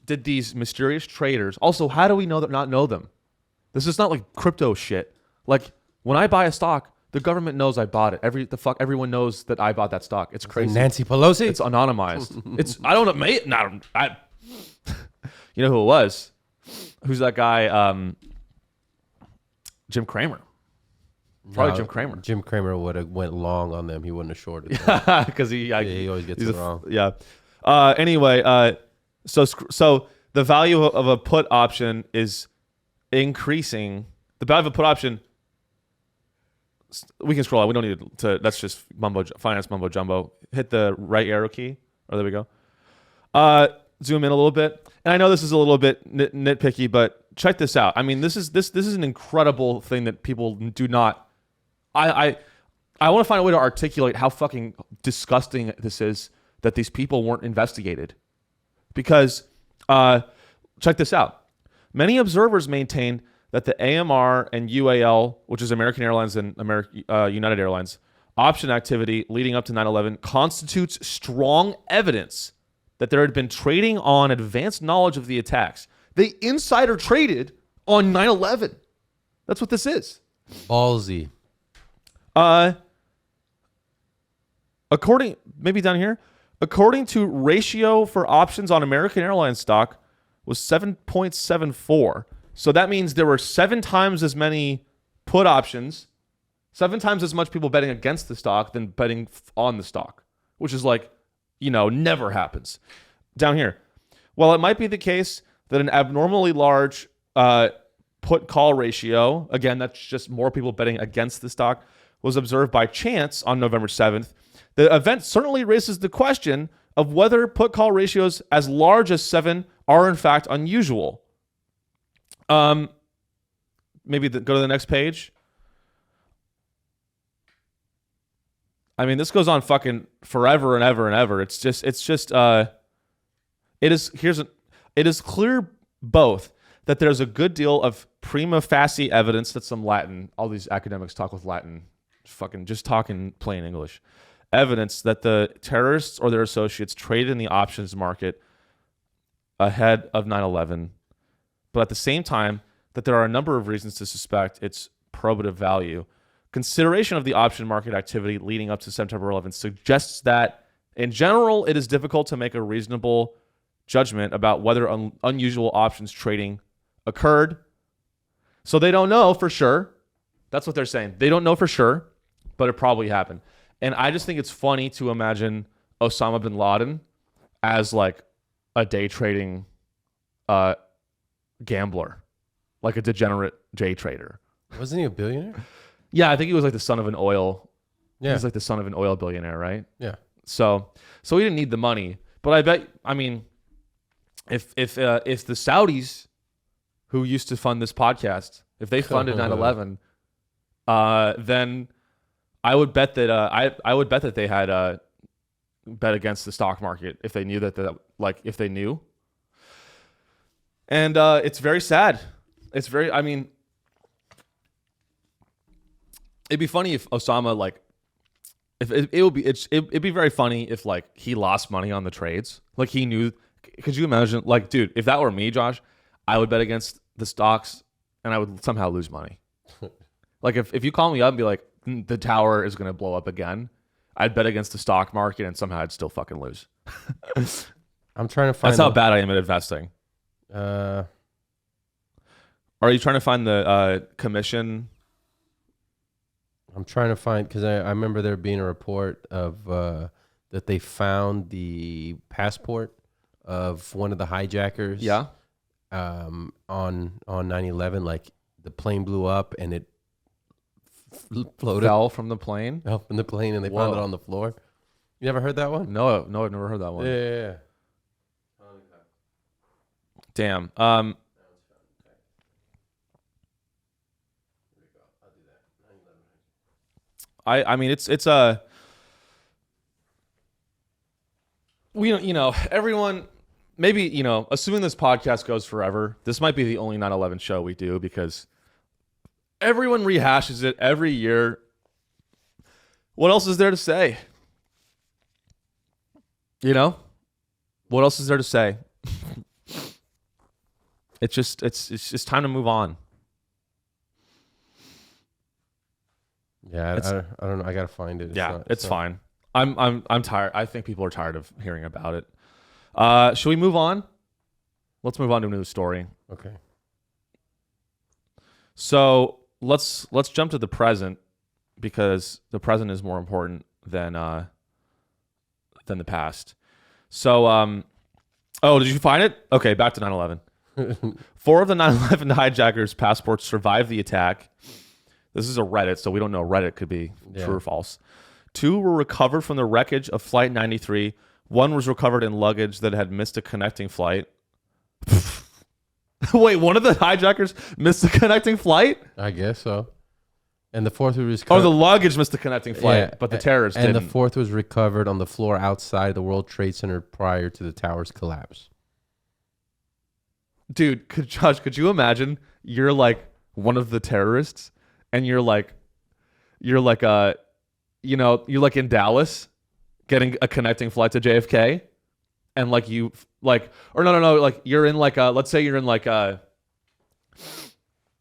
did these mysterious traders, also, how do we not know them? This is not like crypto shit. Like when I buy a stock, the government knows I bought it. Everyone knows that I bought that stock. It's crazy. Nancy Pelosi. It's anonymized. I don't know. You know who it was? Who's that guy? Jim Cramer. Probably Jim Cramer. Jim Cramer would have went long on them. He wouldn't have shorted them. Because he always gets it wrong. Yeah. Anyway, so the value of a put option is increasing. The value of a put option. We can scroll out. We don't need to. That's just finance mumbo jumbo. Hit the right arrow key. Oh, there we go. Zoom in a little bit. And I know this is a little bit nitpicky, but check this out. I mean, this is an incredible thing that people do not. I want to find a way to articulate how fucking disgusting this is that these people weren't investigated. Because check this out. Many observers maintain that the AMR and UAL, which is American Airlines and United Airlines, option activity leading up to 9/11 constitutes strong evidence that there had been trading on advanced knowledge of the attacks. They insider traded on 9/11. That's what this is. Ballsy. According to ratio for options on American Airlines stock was 7.74. So that means there were 7 times as many put options, 7 times as much people betting against the stock than betting on the stock, which is like, never happens. Down here. While it might be the case that an abnormally large put call ratio, again, that's just more people betting against the stock, was observed by chance on November 7th, the event certainly raises the question of whether put call ratios as large as 7 are in fact unusual. Maybe go to the next page. I mean, this goes on fucking forever and ever and ever. It is clear both that there's a good deal of prima facie evidence that some Latin, all these academics talk with Latin, fucking just talking plain English, evidence that the terrorists or their associates traded in the options market ahead of 9/11, but at the same time, that there are a number of reasons to suspect its probative value. Consideration of the option market activity leading up to September 11th suggests that, in general, it is difficult to make a reasonable judgment about whether unusual options trading occurred. So they don't know for sure. That's what they're saying. They don't know for sure, but it probably happened. And I just think it's funny to imagine Osama bin Laden as like a day trading gambler. Like a degenerate day trader. Wasn't he a billionaire? Yeah, I think he was like the son of an oil. Yeah. He's like the son of an oil billionaire, right? Yeah. So he didn't need the money. But I bet, I mean, if the Saudis who used to fund this podcast, if they funded 9/11, then I would bet that I would bet that they had bet against the stock market if they knew if they knew. And it's very sad. It's very, I mean, it'd be funny if Osama, it'd be very funny if he lost money on the trades. Like he knew, could you imagine, dude, if that were me, Josh, I would bet against the stocks and I would somehow lose money. If you call me up and be like, the tower is going to blow up again, I'd bet against the stock market and somehow I'd still fucking lose. I'm trying to find. That's how bad I am at investing. Are you trying to find the commission? I'm trying to find, because I remember there being a report of that they found the passport of one of the hijackers. Yeah. On 9/11, like the plane blew up and it floated. Fell from the plane? Fell from the plane and they found it on the floor. You never heard that one? No, I've never heard that one. Yeah. Damn. I mean it's everyone, maybe, assuming this podcast goes forever, this might be the only 9/11 show we do because everyone rehashes it every year. What else is there to say? What else is there to say? It's just time to move on. Yeah, I don't know. I gotta find it. It's fine. I'm tired. I think people are tired of hearing about it. Should we move on? Let's move on to a new story. Okay. So let's jump to the present because the present is more important than the past. So did you find it? Okay, back to 9/11. 4 of the 9/11 hijackers' passports survived the attack. This is a Reddit, so we don't know. Reddit could be true or false. 2 were recovered from the wreckage of Flight 93. 1 was recovered in luggage that had missed a connecting flight. Wait, one of the hijackers missed a connecting flight? I guess so. And the 4th was the luggage missed the connecting flight, but the terrorists didn't. And the 4th was recovered on the floor outside the World Trade Center prior to the tower's collapse. Dude, Josh, could you imagine you're like one of the terrorists and you're like in Dallas getting a connecting flight to JFK and like you're in like let's say you're in like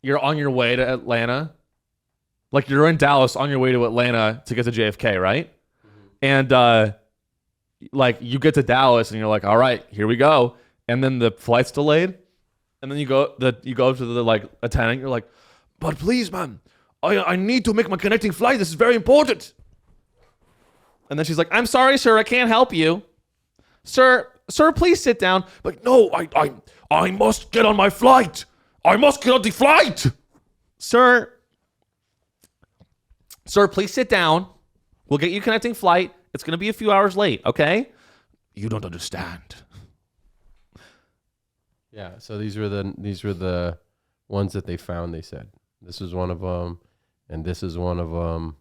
you're on your way to Atlanta. Like you're in Dallas on your way to Atlanta to get to JFK, right? Mm-hmm. And like you get to Dallas and you're like, all right, here we go. And then the flight's delayed. And then you go to the like attendant. You're like, but please, man, I need to make my connecting flight. This is very important. And then she's like, I'm sorry, sir, I can't help you. Sir, please sit down. But no, I must get on my flight. I must get on the flight. Sir, please sit down. We'll get you connecting flight. It's going to be a few hours late, okay? You don't understand. Yeah, so these were the ones that they found. They said this is one of them, and this is one of them.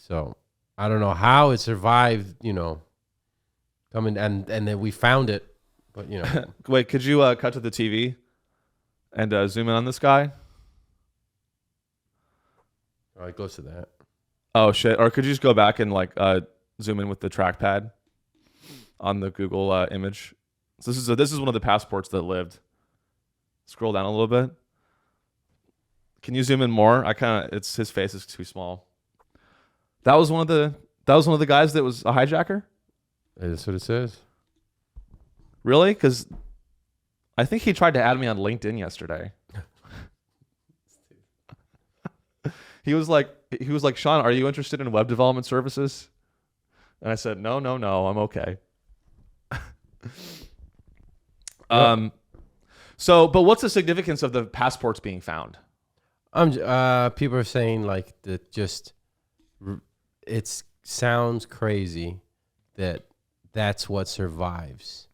So I don't know how it survived. Coming and then we found it, but Wait, could you cut to the TV and zoom in on this guy? Oh, it goes to that. Oh shit! Or could you just go back and like zoom in with the trackpad on the Google image? So this is one of the passports that lived. Scroll down a little bit. Can you zoom in more? His face is too small. That was one of the guys that was a hijacker? That's what it says. Really? Because I think he tried to add me on LinkedIn yesterday. He was like, Sean, are you interested in web development services? And I said, no, I'm okay. But what's the significance of the passports being found? People are saying like that. It sounds crazy that's what survives.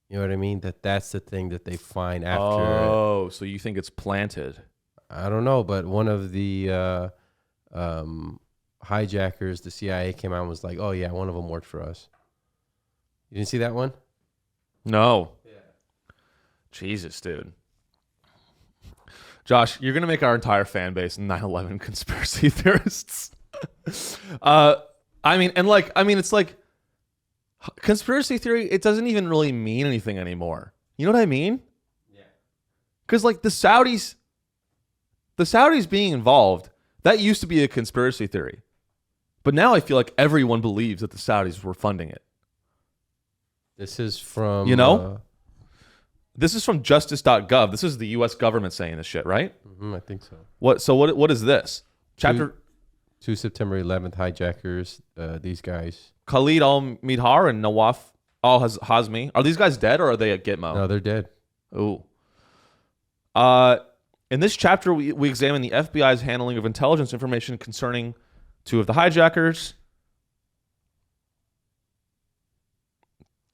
You know what I mean? That's the thing that they find after. Oh, so you think it's planted? I don't know, but one of the hijackers, the CIA came out and was like, "Oh yeah, one of them worked for us." You didn't see that one? No. Jesus, dude. Josh, you're going to make our entire fan base 9/11 conspiracy theorists. It's like conspiracy theory, it doesn't even really mean anything anymore. You know what I mean? Yeah. Because like the Saudis being involved, that used to be a conspiracy theory. But now I feel like everyone believes that the Saudis were funding it. This is from... This is from justice.gov. This is the U.S. government saying this shit, right? Mm-hmm, I think so. What is this? Chapter... 2 September 11th hijackers, these guys. Khalid al-Midhar and Nawaf al-Hazmi. Are these guys dead or are they at Gitmo? No, they're dead. Ooh. In this chapter, we examine the FBI's handling of intelligence information concerning 2 of the hijackers.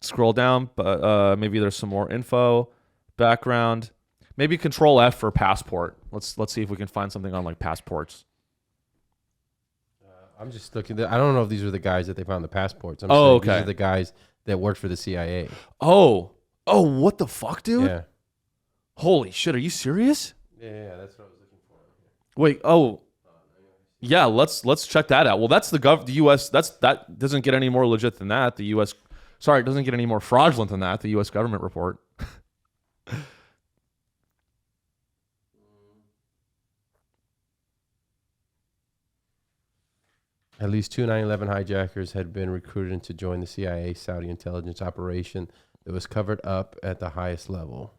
Scroll down, but maybe there's some more info, background. Maybe Control F for passport. Let's see if we can find something on like passports. I'm just looking. I don't know if these are the guys that they found the passports. Okay. These are the guys that worked for the CIA. Oh, what the fuck, dude? Yeah. Holy shit, are you serious? Yeah, that's what I was looking for. Wait, yeah, let's check that out. Well, that's the U.S. That doesn't get any more legit than that. The U.S. Sorry, it doesn't get any more fraudulent than that. The U.S. government report. At least 2 9/11 hijackers had been recruited to join the CIA Saudi intelligence operation that was covered up at the highest level.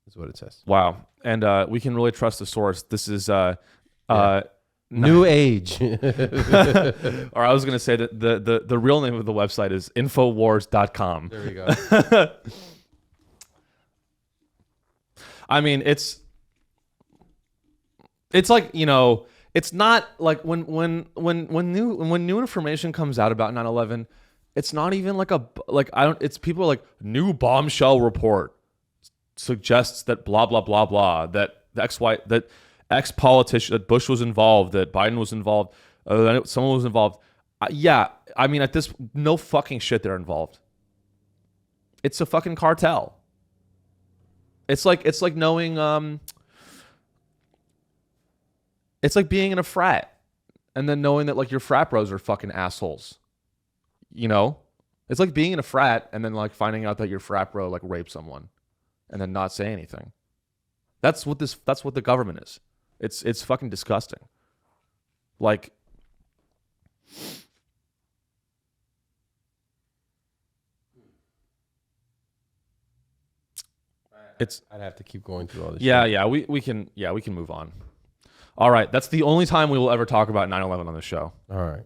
That's what it says. Wow, and we can really trust the source. This is New Age. or I was going to say that the real name of the website is infowars.com. There we go. I mean, it's like, you know, it's not like when new information comes out about 9/11, it's not even like it's people are like new bombshell report suggests that blah blah blah blah, that that ex politician, that Bush was involved, that Biden was involved, that someone was involved. Yeah, I mean, at this, no fucking shit they're involved. It's a fucking cartel. It's like knowing it's like being in a frat and then knowing that like your frat bros are fucking assholes. You know? It's like being in a frat and then like finding out that your frat bro like raped someone and then not say anything. That's what the government is. It's fucking disgusting. Like, I'd have to keep going through all this. Yeah, we can move on. All right, that's the only time we will ever talk about 9/11 on the show. All right.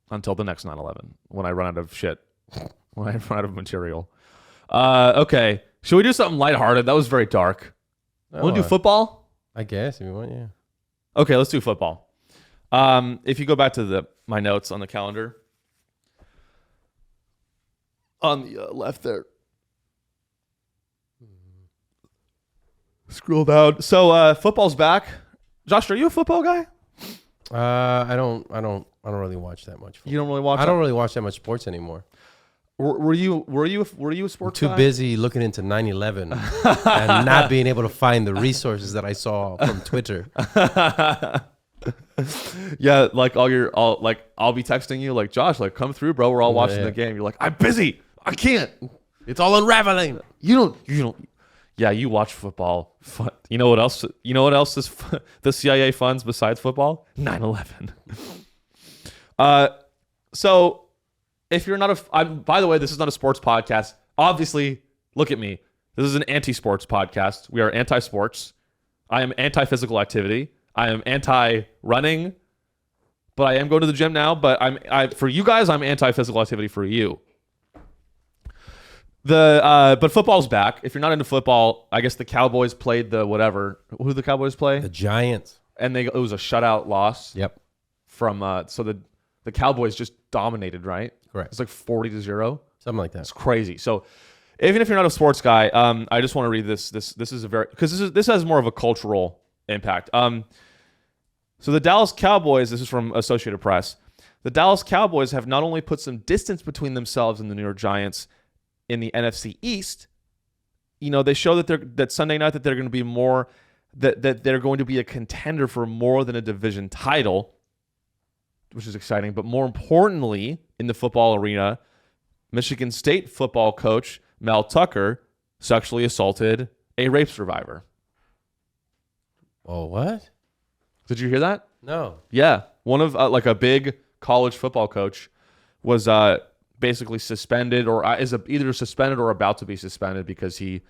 Until the next 9/11, when I run out of shit, when I run out of material. Okay, should we do something lighthearted? That was very dark. Want to do football? I guess if you want, yeah. Okay, let's do football. If you go back to my notes on the calendar, on the left there, scroll down. So football's back. Josh, are you a football guy? I don't really watch that much. You don't really watch. I don't really watch that much sports anymore. Were you a sports I'm too guy? busy looking into 9/11 and not being able to find the resources that I saw from Twitter. Yeah, like I'll be texting you like, Josh, like come through, bro. We're all watching the game. You're like, I'm busy. I can't. It's all unraveling. You don't. Yeah, you watch football. You know what else? You know what else is the CIA funds besides football? 9/11. So if you're not by the way, this is not a sports podcast. Obviously, look at me. This is an anti-sports podcast. We are anti-sports. I am anti-physical activity. I am anti-running, but I am going to the gym now. But for you guys, I'm anti-physical activity for you. But football's back. If you're not into football, I guess the Cowboys played the whatever. Who did the Cowboys play? The Giants. And it was a shutout loss. Yep. From so the Cowboys just dominated, right? Correct. It's like 40-0. Something like that. It's crazy. So even if you're not a sports guy, I just want to read this. This is a very, because this has more of a cultural impact. So the Dallas Cowboys, this is from Associated Press. The Dallas Cowboys have not only put some distance between themselves and the New York Giants in the NFC East, you know, they show that Sunday night that they're going to be more, that they're going to be a contender for more than a division title, which is exciting. But more importantly, in the football arena, Michigan State football coach Mel Tucker sexually assaulted a rape survivor. Oh, what? Did you hear that? No. Yeah. One of like a big college football coach was basically suspended or is either suspended or about to be suspended because he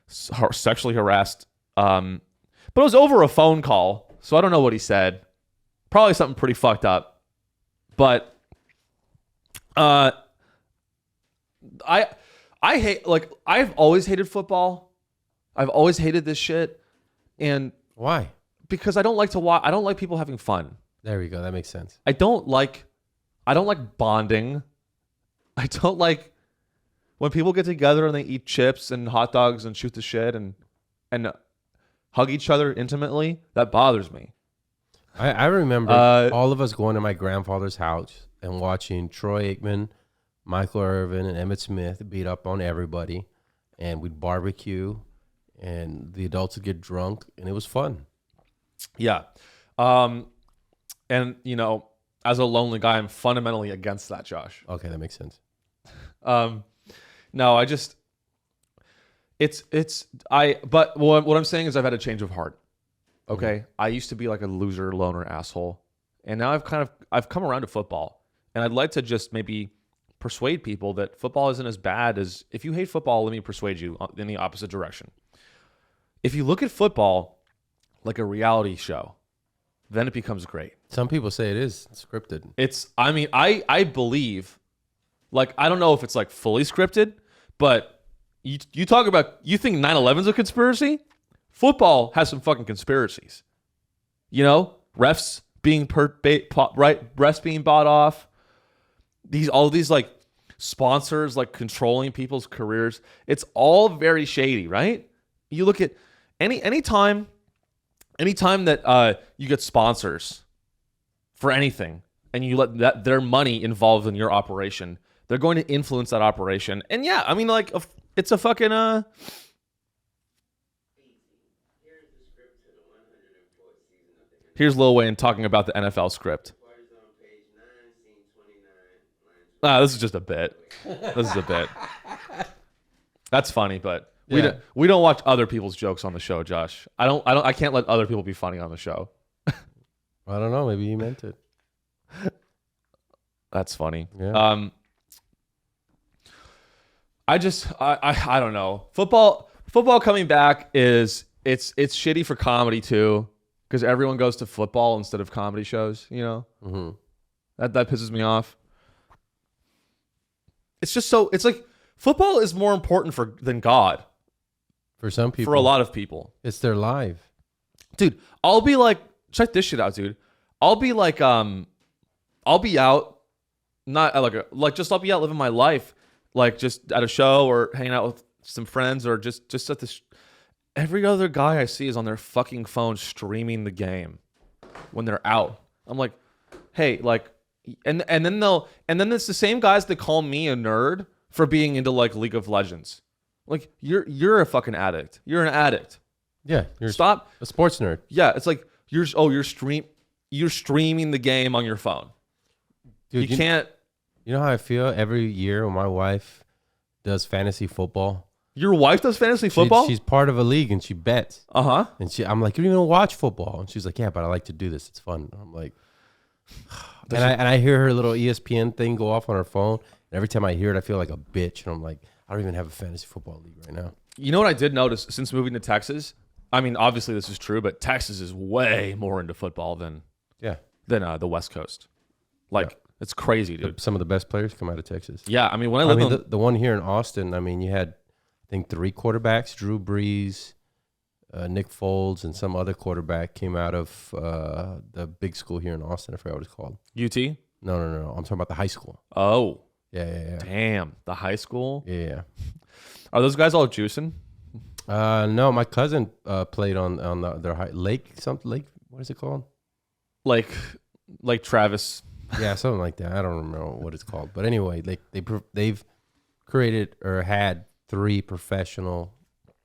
sexually harassed. But it was over a phone call, so I don't know what he said. Probably something pretty fucked up. But I hate, like, I've always hated football. I've always hated this shit. And why? Because I don't like to watch. I don't like people having fun. There we go. That makes sense. I don't like bonding. I don't like when people get together and they eat chips and hot dogs and shoot the shit and hug each other intimately. That bothers me. I remember all of us going to my grandfather's house and watching Troy Aikman Michael Irvin and Emmitt Smith beat up on everybody, and we'd barbecue, and the adults would get drunk, and it was fun. Yeah. And, you know, as a lonely guy, I'm fundamentally against that, Josh. Okay, that makes sense. No, I just, but what I'm saying is I've had a change of heart. Okay. I used to be like a loser, loner asshole. And now I've come around to football, and I'd like to just maybe persuade people that football isn't as bad as, if you hate football, let me persuade you in the opposite direction. If you look at football like a reality show, then it becomes great. Some people say it is scripted. I believe, like, I don't know if it's like fully scripted, but you talk about, you think 9/11's a conspiracy? Football has some fucking conspiracies. You know, refs being refs being bought off. All these like sponsors like controlling people's careers. It's all very shady, right? You look at anytime that you get sponsors for anything, and you let their money involved in your operation, they're going to influence that operation. And yeah, I mean, like, it's a fucking Here's Lil Wayne talking about the NFL script. This is just a bit. This is a bit. That's funny, but we don't watch other people's jokes on the show, Josh. I can't let other people be funny on the show. I don't know. Maybe you meant it. That's funny. Yeah. I don't know. Football coming back it's shitty for comedy too, because everyone goes to football instead of comedy shows. You know, that pisses me off. It's just it's like football is more important than God. For some people. For a lot of people. It's their life. Dude, I'll be like, check this shit out, dude. I'll be like, I'll be out, not just I'll be out living my life, like just at a show or hanging out with some friends or just at this. Every other guy I see is on their fucking phone streaming the game when they're out. I'm like, hey, like, and then it's the same guys that call me a nerd for being into like League of Legends. Like, you're a fucking addict. You're an addict. Yeah, you're Stop. a sports nerd. Yeah, it's like you're streaming the game on your phone. Dude, you can't. You know how I feel every year when my wife does fantasy football? Your wife does fantasy football? She's part of a league and she bets. Uh-huh. And I'm like, you don't even watch football. And she's like, yeah, but I like to do this. It's fun. I'm like, and I hear her little ESPN thing go off on her phone. And every time I hear it, I feel like a bitch. And I'm like, I don't even have a fantasy football league right now. You know what I did notice since moving to Texas? I mean, obviously this is true, but Texas is way more into football than the West Coast. Like, it's crazy, dude. Some of the best players come out of Texas. Yeah, I mean, when I lived the one here in Austin, I mean, you had, I think, 3 quarterbacks: Drew Brees, Nick Foles, and some other quarterback came out of the big school here in Austin. I forgot what it's called. UT? No. I'm talking about the high school. Oh. Yeah. Damn, the high school? Yeah. Are those guys all juicing? No, my cousin played on their lake. What is it called? Like Travis. Yeah, something like that. I don't remember what it's called. But anyway, they've created or had 3 professional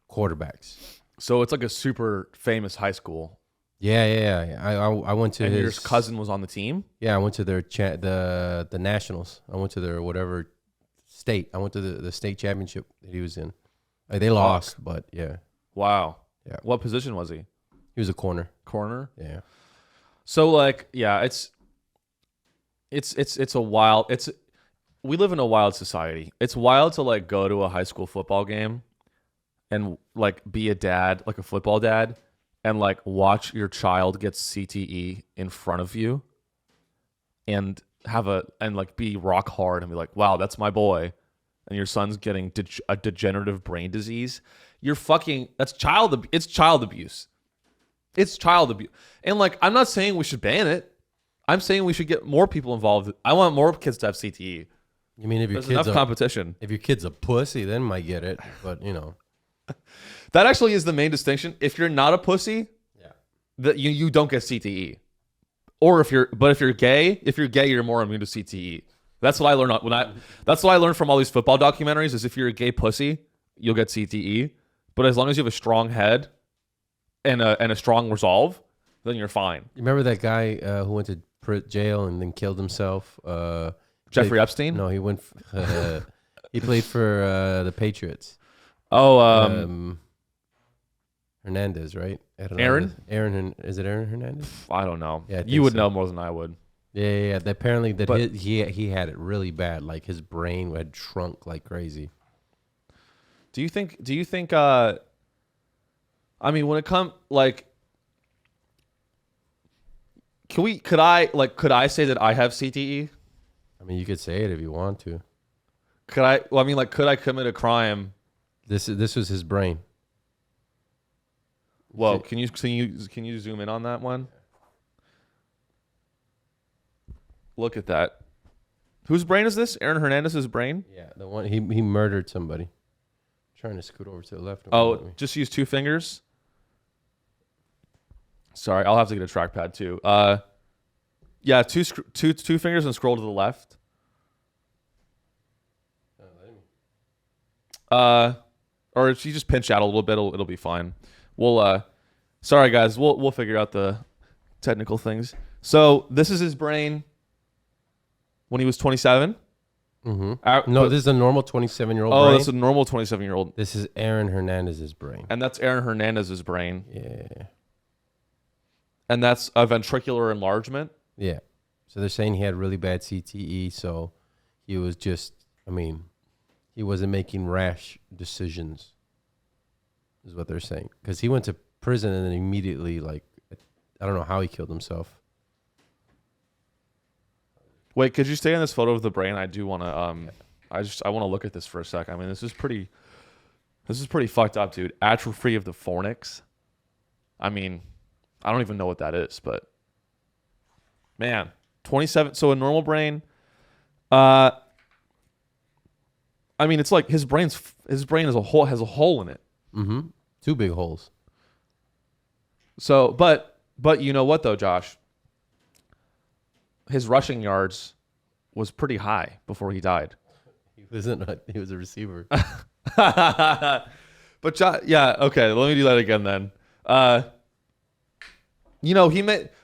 quarterbacks. So it's like a super famous high school. Yeah. I went to your cousin was on the team? Yeah, I went to their the nationals. I went to their whatever state. I went to the state championship that he was in. They lost, but yeah. Wow. Yeah. What position was he? He was a corner. Corner? Yeah. So like, yeah, it's a wild, we live in a wild society. It's wild to like go to a high school football game and like be a dad, like a football dad, and like watch your child get CTE in front of you and like be rock hard and be like, wow, that's my boy. And your son's getting a degenerative brain disease. It's child abuse. It's child abuse. And like, I'm not saying we should ban it. I'm saying we should get more people involved. I want more kids to have CTE. You mean if your There's kid's enough competition? If your kid's a pussy, then might get it. But you know, that actually is the main distinction. If you're not a pussy, that you don't get CTE. Or if you're gay, you're more immune to CTE. That's what I learned that's what I learned from all these football documentaries is if you're a gay pussy, you'll get CTE. But as long as you have a strong head and a strong resolve, then you're fine. You remember that guy who went to jail and then killed himself? Jeffrey Epstein? No, he went. He played for the Patriots. Oh, Hernandez, right? Aaron? Is it Aaron Hernandez? I don't know. Yeah, I you would think so. know more than I would. Yeah. Apparently, But- he had it really bad. Like his brain had shrunk like crazy. Do you think I mean when it comes like could I say that I have CTE? I mean, you could say it if you want to. Could I commit a crime? This was his brain. Whoa, can you zoom in on that one? Look at that. Whose brain is this? Aaron Hernandez's brain? Yeah, the one he murdered somebody. Trying to scoot over to the left. Oh, just use 2 fingers. Sorry, I'll have to get a trackpad too. Yeah, two fingers and scroll to the left. Or if you just pinch out a little bit, it'll be fine. Sorry guys, we'll figure out the technical things. So this is his brain when he was 27. Mm-hmm. No, this is a normal 27-year-old. Oh, brain. that's a normal 27-year-old. This is Aaron Hernandez's brain. And that's Aaron Hernandez's brain. Yeah. And that's a ventricular enlargement. Yeah. So they're saying he had really bad CTE, so he was just, he wasn't making rash decisions, is what they're saying. Because he went to prison and then immediately, I don't know how he killed himself. Wait, could you stay on this photo of the brain? I do want to, I want to look at this for a sec. I mean, this is pretty fucked up, dude. Atrophy of the fornix. I mean, I don't even know what that is, but man, 27. So a normal brain, I mean, it's like his brain has a hole in it. Mm-hmm. 2 big holes. So, but you know what though, Josh? His rushing yards was pretty high before he died. He was a receiver. But yeah, okay. Let me do that again then.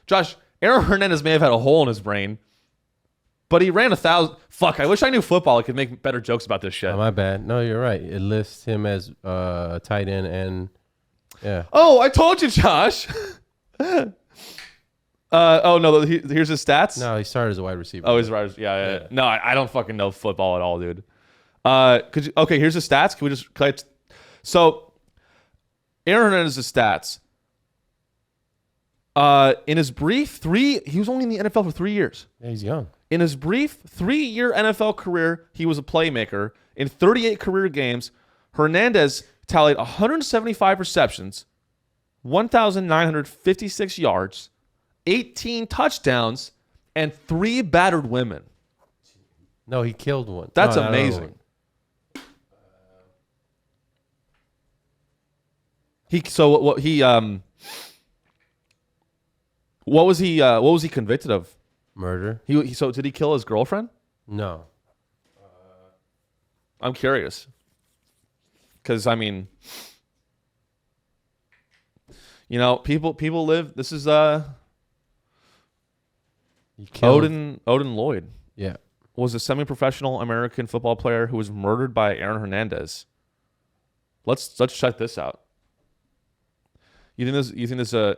Josh, Aaron Hernandez may have had a hole in his brain, but he ran 1,000. Fuck, I wish I knew football. I could make better jokes about this shit. Oh, my bad. No, you're right. It lists him as a tight end and yeah. Oh, I told you, Josh. Oh no, here's his stats. No, he started as a wide receiver. Oh, he's right. Yeah. No, I don't fucking know football at all, dude. Here's his stats. So Aaron Hernandez's stats. In his brief he was only in the NFL for 3 years. Yeah, he's young. In his brief 3-year NFL career, he was a playmaker. In 38 career games, Hernandez tallied 175 receptions, 1,956 yards, 18 touchdowns, and 3 battered women. No, he killed one. That's No, amazing. What was he convicted of? Murder? So did he kill his girlfriend? No. I'm curious. Because I mean, people live. This is Odin Lloyd. Yeah. Was a semi-professional American football player who was murdered by Aaron Hernandez. Let's check this out. You think this It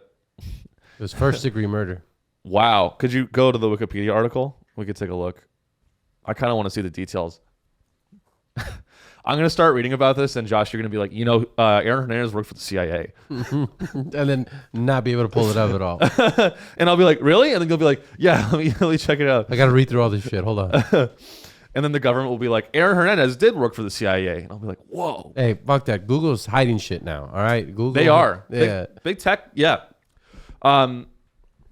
was first-degree murder. Wow. Could you go to the Wikipedia article? We could take a look. I kind of want to see the details. I'm going to start reading about this, and Josh, you're going to be like, Aaron Hernandez worked for the CIA. And then not be able to pull it up at all. And I'll be like, really? And then you'll be like, yeah, let me check it out. I got to read through all this shit. Hold on. And then the government will be like, Aaron Hernandez did work for the CIA. And I'll be like, whoa. Hey, fuck that. Google's hiding shit now. All right? Google. They are. Yeah. Big tech. Yeah.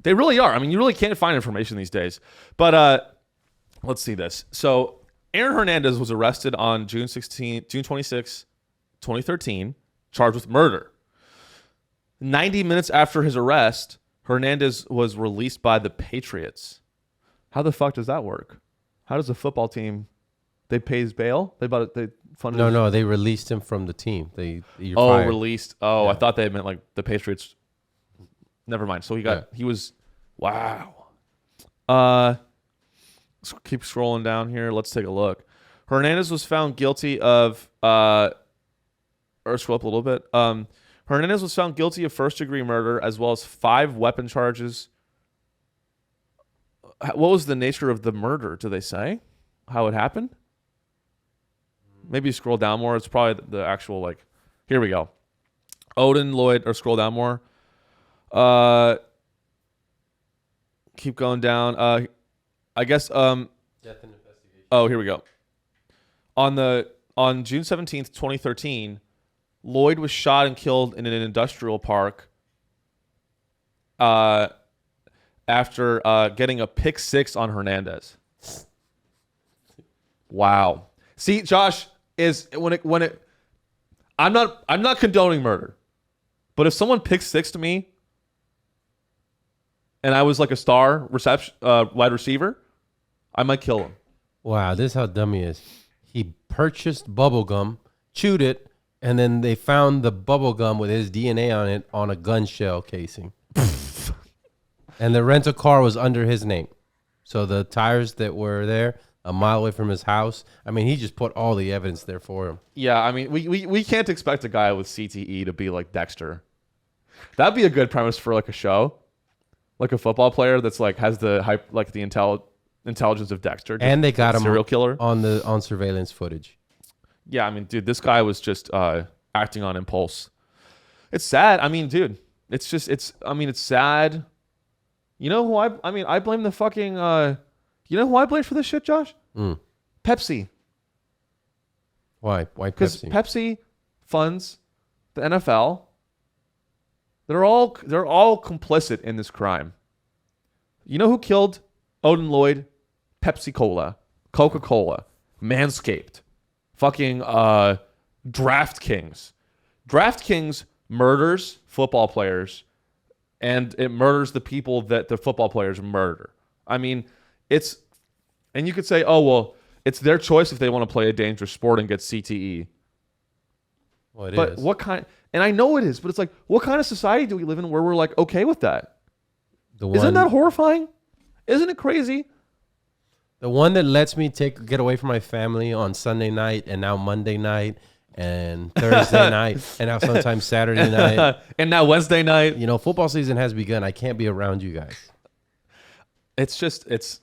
They really are. I mean, you really can't find information these days. But let's see this. So Aaron Hernandez was arrested on June 26, 2013, charged with murder. 90 minutes after his arrest, Hernandez was released by the Patriots. How the fuck does that work? How does a football team? They pay his bail. They funded. No, they released him from the team. You're Oh, fired. released. Oh, Yeah. I thought they meant like the Patriots. Never mind. So he was. Wow. Let's keep scrolling down here. Let's take a look. Hernandez was found guilty of. Or scroll up a little bit. Hernandez was found guilty of first-degree murder as well as 5 weapon charges. What was the nature of the murder? Do they say how it happened? Maybe scroll down more. It's probably the actual like. Here we go. Odin Lloyd, or scroll down more. Keep going down. I guess. Death and investigation. Oh, here we go. On June 17th, 2013, Lloyd was shot and killed in an industrial park. After getting a pick 6 on Hernandez. Wow. See, Josh, I'm not condoning murder. But if someone picks 6 to me and I was like a star wide receiver, I might kill him. Wow, this is how dumb he is. He purchased bubble gum, chewed it, and then they found the bubble gum with his DNA on it on a gun shell casing. And the rental car was under his name. So the tires that were there a mile away from his house, I mean, he just put all the evidence there for him. Yeah, I mean, we can't expect a guy with CTE to be like Dexter. That'd be a good premise for like a show. Like a football player that's like has the intelligence of Dexter. And they got him serial killer on surveillance footage. Yeah, I mean, dude, this guy was just acting on impulse. It's sad. I mean, dude, it's sad. You know who I blame the fucking you know who I blame for this shit, Josh? Pepsi. Why Because Pepsi? Pepsi funds the NFL. They're all complicit in this crime. You know who killed Odin Lloyd? Pepsi Cola, Coca-Cola, Manscaped, fucking DraftKings. DraftKings murders football players, and it murders the people that the football players murder. I mean, and you could say, oh, well, it's their choice if they want to play a dangerous sport and get CTE. Well, it But is. what kind, and I know it is, but it's like, what kind of society do we live in where we're like, okay with that? Isn't that horrifying? Isn't it crazy? The one that lets me get away from my family on Sunday night and now Monday night and Thursday night and now sometimes Saturday night. And now Wednesday night. You know, football season has begun. I can't be around you guys. It's just, it's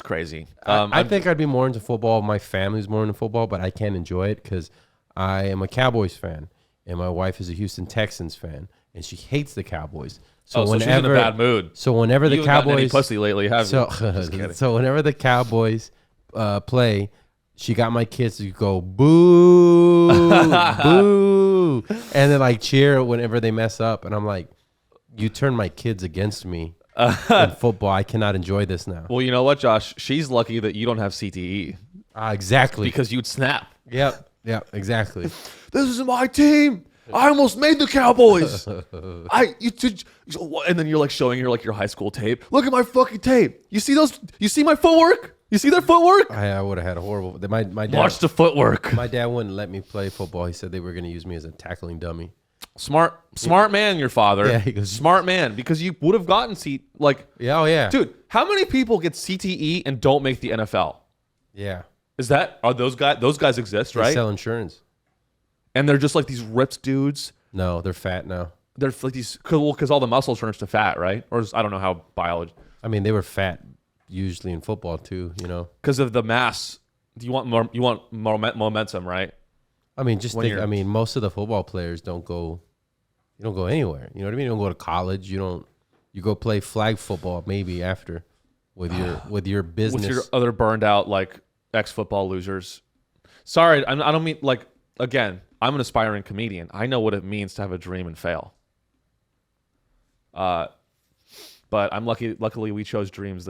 crazy. I think I'd be more into football. My family's more into football, but I can't enjoy it because I am a Cowboys fan and my wife is a Houston Texans fan and she hates the Cowboys. So so she's in a bad mood. So whenever the You haven't gotten any Cowboys pussy lately, have you? Just so, kidding. so whenever the Cowboys play, she got my kids to go boo, boo, and then like cheer whenever they mess up. And I'm like, you turn my kids against me in football. I cannot enjoy this now. Well, you know what, Josh? She's lucky that you don't have CTE Exactly. because you'd snap. Yep, exactly. This is my team. I almost made the Cowboys. And then you're like showing your high school tape. Look at my fucking tape. You see those? You see my footwork? You see their footwork? I would have had a horrible. My dad. Watch the footwork. My dad wouldn't let me play football. He said they were going to use me as a tackling dummy. Smart man, your father. Yeah, he goes- smart man, because you would have gotten Yeah, oh yeah, dude. How many people get CTE and don't make the NFL? yeah. Are those guys exist, They right? sell insurance. And they're just like these ripped dudes. No, they're fat now. They're like these because all the muscle turns to fat, right? Or I don't know how biology. I mean, they were fat usually in football too. You know. Because of the mass. You want momentum, right? I mean, just When think. you're- I mean, most of the football players don't go. You don't go anywhere. You know what I mean? You don't go to college. You go play flag football maybe after, with your business. With your other burned out like ex-football losers. Sorry, I don't mean like again. I'm an aspiring comedian. I know what it means to have a dream and fail. But I'm lucky. Luckily, we chose dreams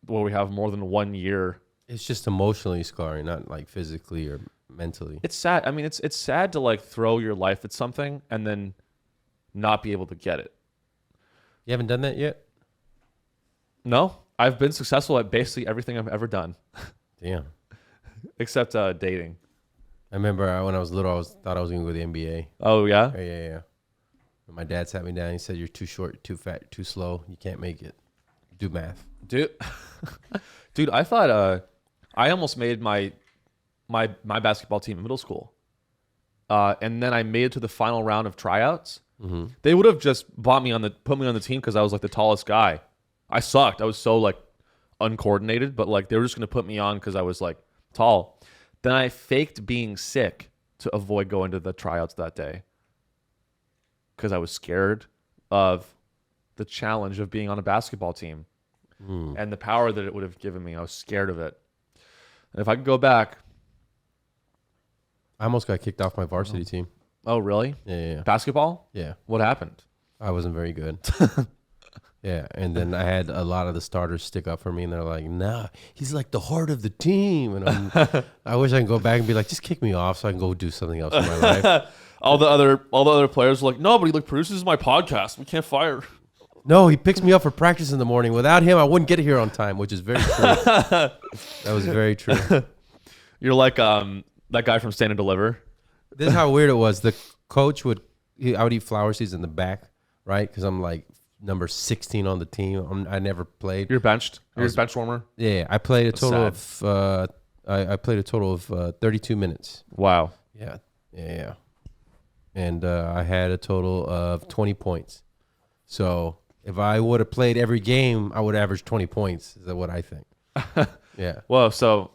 where we have more than 1 year. It's just emotionally scarring, not like physically or mentally. It's sad. I mean, it's sad to like throw your life at something and then not be able to get it. You haven't done that yet? No, I've been successful at basically everything I've ever done, Damn. except dating. I remember when I was little, thought I was going to go to the NBA. Oh yeah. Yeah. When my dad sat me down, he said, "You're too short, too fat, too slow. You can't make it. Do math." Dude, dude, I thought I almost made my basketball team in middle school, and then I made it to the final round of tryouts. Mm-hmm. They would have just put me on the team because I was like the tallest guy. I sucked. I was so like uncoordinated, but like they were just gonna put me on because I was like tall. Then I faked being sick to avoid going to the tryouts that day because I was scared of the challenge of being on a basketball team. And the power that it would have given me. I was scared of it. And if I could go back. I almost got kicked off my varsity team. Oh, really? Yeah. Basketball? Yeah. What happened? I wasn't very good. Yeah. And then I had a lot of the starters stick up for me, and they're like, "Nah, he's like the heart of the team." And I wish I could go back and be like, just kick me off so I can go do something else in my life. all the other players were like, "No, but he like produces my podcast. We can't fire." No, he picks me up for practice in the morning. Without him, I wouldn't get here on time, which is very true. That was very true. You're like that guy from Stand and Deliver. This is how weird it was. The coach I would eat flower seeds in the back, right? Because I'm like number 16 on the team. I never played. You're benched. You're a bench warmer. Yeah, I played a total of I played a total of 32 minutes. Wow. Yeah. And I had a total of 20 points. So if I would have played every game, I would average 20 points. Is that what I think? Yeah. Well, so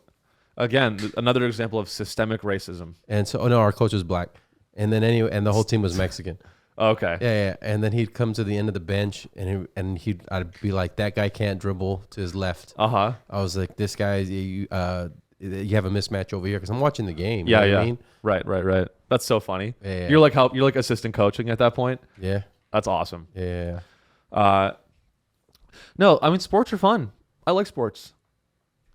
again, another example of systemic racism. And so, no, our coach was black, and then and the whole team was Mexican. Okay. Yeah. And then he'd come to the end of the bench, and I'd be like, "That guy can't dribble to his left." I was like, "This guy, you have a mismatch over here," because I'm watching the game. Yeah. You know what I mean? Right. That's so funny. Yeah. You're like assistant coaching at that point. Yeah. That's awesome. Yeah. No, I mean sports are fun. I like sports.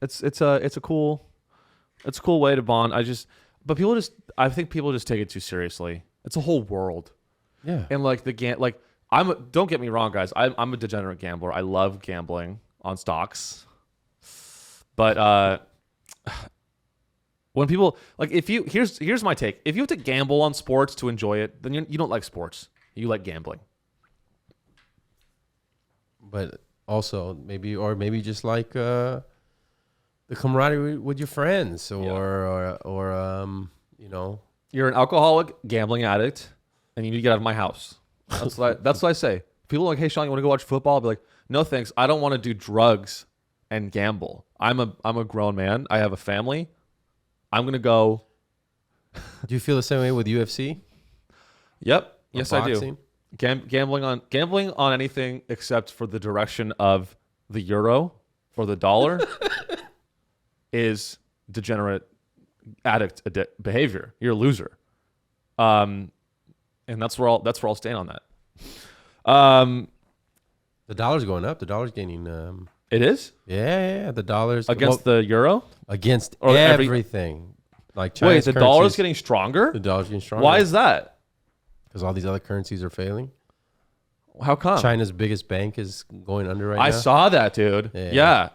It's a cool way to bond. I think people just take it too seriously. It's a whole world. Yeah. And like don't get me wrong, guys. I'm a degenerate gambler. I love gambling on stocks. But when people like, here's my take. If you have to gamble on sports to enjoy it, then you don't like sports. You like gambling. But also maybe just like the camaraderie with your friends, or you know, you're an alcoholic, gambling addict, and you need to get out of my house. That's what I say. People are like, "Hey, Sean, you want to go watch football?" I'll be like, "No, thanks. I don't want to do drugs and gamble. I'm a grown man. I have a family. I'm gonna go." Do you feel the same way with UFC? Yep. Yes, I do. Boxing? Gambling on anything except for the direction of the euro or the dollar is degenerate addict behavior. You're a loser. And that's where I'll stand on that. The dollar's going up. The dollar's gaining. It is? Yeah. The dollar's against the euro? Against or everything. Like China's Wait, the dollar's getting stronger? The dollar's getting stronger. Why is that? Because all these other currencies are failing. How come? China's biggest bank is going under right now. I saw that, dude. Yeah.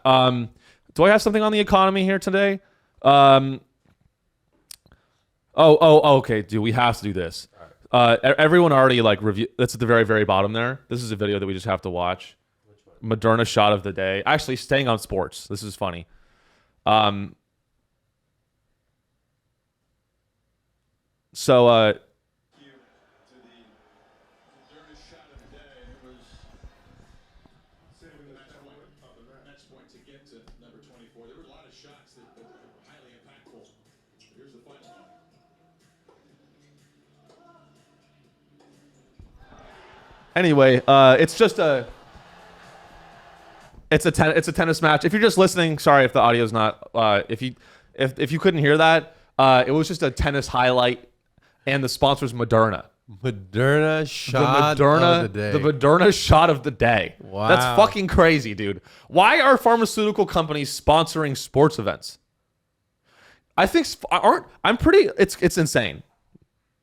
Do I have something on the economy here today? Okay, dude. We have to do this. Everyone already like review. That's at the very, very bottom there. This is a video that we just have to watch. Moderna shot of the day. Actually, staying on sports. This is funny. So anyway, it's just it's a tennis match. If you're just listening, sorry if the audio's not. If you couldn't hear that, it was just a tennis highlight, and the sponsor's Moderna. Moderna shot of the day. The Moderna shot of the day. Wow, that's fucking crazy, dude. Why are pharmaceutical companies sponsoring sports events? I think it's insane.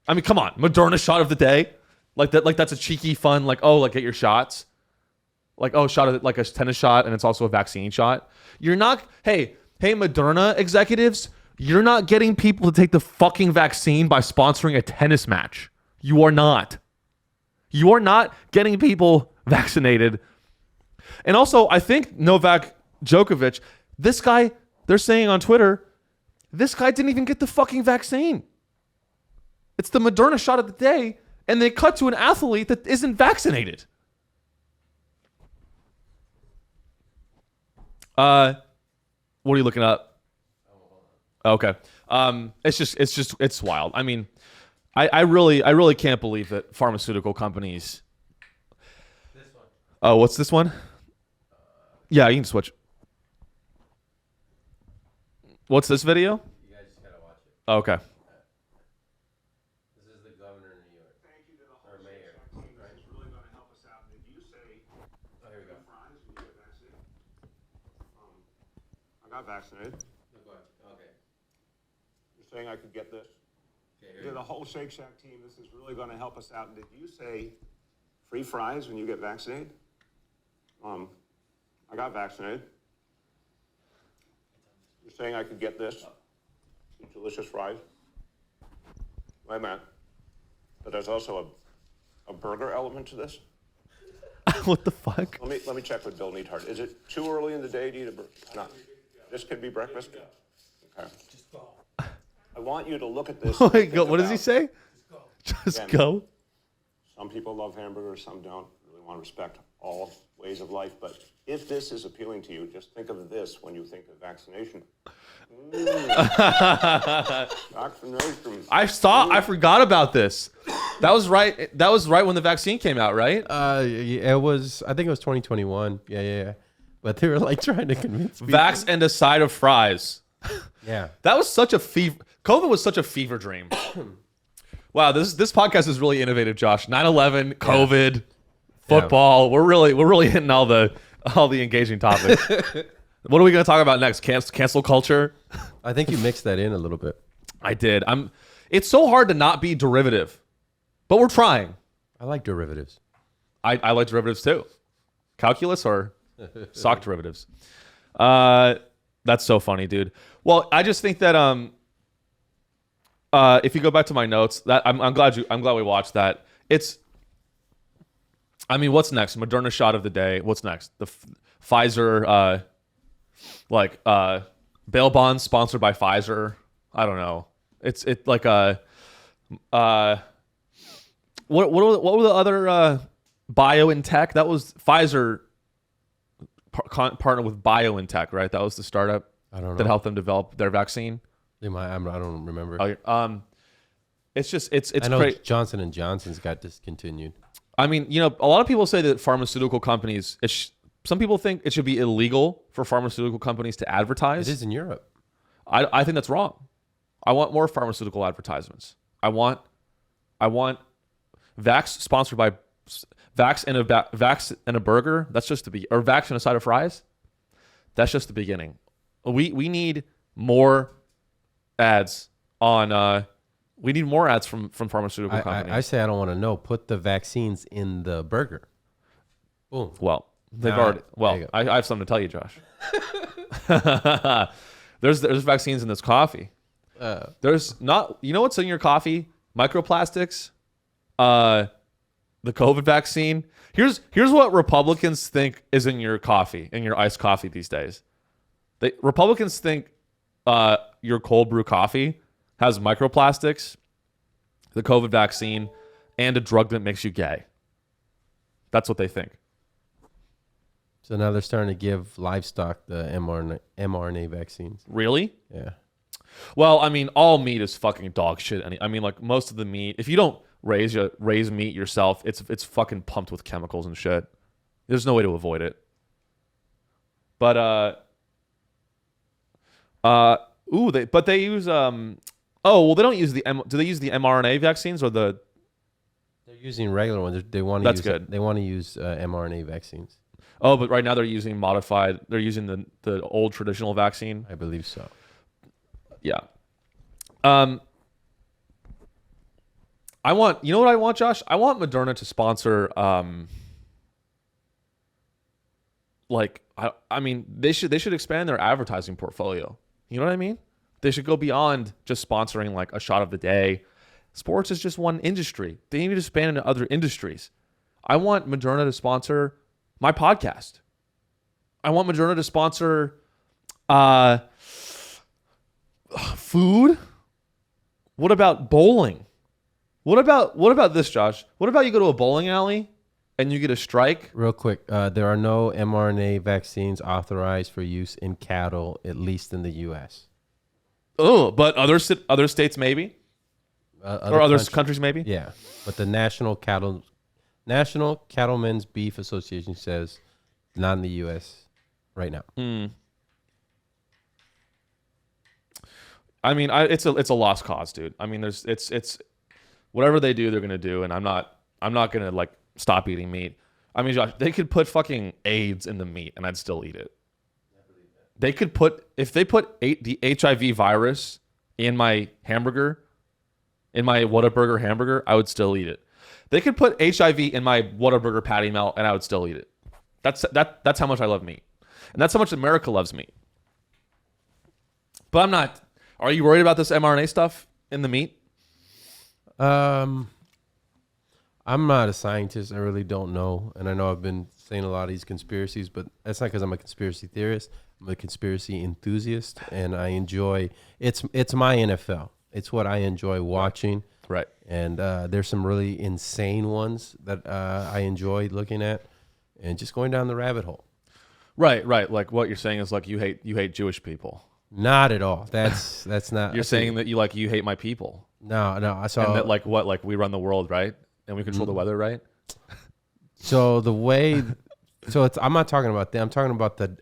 I mean, come on, Moderna shot of the day. Like that's a cheeky, fun, like, oh, like get your shots. like, oh, shot at like a tennis shot, and it's also a vaccine shot. You're not. Hey, Moderna executives, you're not getting people to take the fucking vaccine by sponsoring a tennis match. You are not. You are not getting people vaccinated. And also, I think Novak Djokovic, this guy, they're saying on Twitter, this guy didn't even get the fucking vaccine. It's the Moderna shot of the day, and they cut to an athlete that isn't vaccinated. What are you looking up? Okay. It's wild. I mean, I really can't believe that pharmaceutical companies. This one. Oh, what's this one? Yeah, you can switch. What's this video? You guys just gotta watch it. Okay. This is the governor of New York. Thank you to the whole Or mayor. team. This is really going to help us out. Did you say Oh, here we go. fries when you get vaccinated? I got vaccinated. Okay. You're saying I could get this? Okay, To the whole Shake Shack team, this is really going to help us out. Did you say free fries when you get vaccinated? I got vaccinated. You're saying I could get this? These delicious fries? Wait a minute. But there's also a burger element to this? What the fuck? Let me check with Bill Neathart. Is it too early in the day to eat a burger? No. This could be breakfast? Okay. I want you to look at this. Wait, go, what does he say? Just Again, go. Some people love hamburgers, some don't. Really want to respect all ways of life. But if this is appealing to you, just think of this when you think of vaccination. Vaccination. I forgot about this. That was right. That was right when the vaccine came out, right? It was. I think it was 2021. Yeah. But they were like trying to convince people. Vax and a side of fries. Yeah. That was such a fever. COVID was such a fever dream. Wow, this podcast is really innovative, Josh. 9/11, COVID, football. We're really hitting all the engaging topics. What are we going to talk about next? Cancel culture. I think you mixed that in a little bit. I did. It's so hard to not be derivative, but we're trying. I like derivatives. I like derivatives too. Calculus or stock derivatives. That's so funny, dude. Well, I just think that if you go back to my notes, that I'm glad we watched that. What's next? Moderna shot of the day. What's next? The Pfizer bail bonds sponsored by Pfizer. I don't know. It's like a what were the other BioNTech? That was Pfizer partnered with BioNTech, right? That was the startup that helped them develop their vaccine. I don't remember. It's I know great. Johnson and Johnson's got discontinued. I mean, a lot of people say that pharmaceutical companies. Some people think it should be illegal for pharmaceutical companies to advertise. It is in Europe. I think that's wrong. I want more pharmaceutical advertisements. I want Vax sponsored by Vax and a burger. That's just or Vax and a side of fries. That's just the beginning. We need more ads on. We need more ads from pharmaceutical companies. I say I don't want to know. Put the vaccines in the burger. Boom. Well, they've All already. right. Well, I have something to tell you, Josh. There's vaccines in this coffee. There's not. You know what's in your coffee? Microplastics. The COVID vaccine. Here's what Republicans think is in your coffee, in your iced coffee these days. Republicans think your cold brew coffee has microplastics, the COVID vaccine, and a drug that makes you gay. That's what they think. So now they're starting to give livestock the mRNA vaccines. Really? Yeah. Well, I mean, all meat is fucking dog shit. Like most of the meat, if you don't raise meat yourself, it's fucking pumped with chemicals and shit. There's no way to avoid it. But they use they don't use do they use the mRNA vaccines or the? They're using regular ones. They want to. That's good. They want to use mRNA vaccines. Oh, but right now they're using modified. They're using the old traditional vaccine. I believe so. Yeah. You know what I want, Josh? I want Moderna to sponsor like I mean they should expand their advertising portfolio. You know what I mean? They should go beyond just sponsoring like a shot of the day. Sports is just one industry. They need to expand into other industries. I want Moderna to sponsor my podcast. I want Moderna to sponsor food. What about bowling? What about this, Josh? What about you go to a bowling alley and you get a strike? Real quick, there are no mRNA vaccines authorized for use in cattle, at least in the U.S. Oh, but other states maybe, or other countries maybe. Yeah, but the National Cattlemen's Beef Association says not in the U.S. right now. I mean, it's a lost cause, dude. I mean, it's whatever they do, they're gonna do, and I'm not gonna like stop eating meat. I mean, Josh, they could put fucking AIDS in the meat, and I'd still eat it. They could if they put the HIV virus in my hamburger, in my Whataburger hamburger, I would still eat it. They could put HIV in my Whataburger patty melt, and I would still eat it. That's how much I love meat, and that's how much America loves meat. But I'm not. Are you worried about this mRNA stuff in the meat? I'm not a scientist. I really don't know, and I know I've been saying a lot of these conspiracies, but that's not because I'm a conspiracy theorist. I'm a conspiracy enthusiast, and I enjoy it's my NFL. It's what I enjoy watching. Right. And there's some really insane ones that I enjoy looking at, and just going down the rabbit hole. Right. Like what you're saying is like you hate Jewish people. Not at all. That's not. You're saying that you hate my people. No. I saw. And that like we run the world, right? And we control the weather, right? So the way, I'm not talking about them. I'm talking about the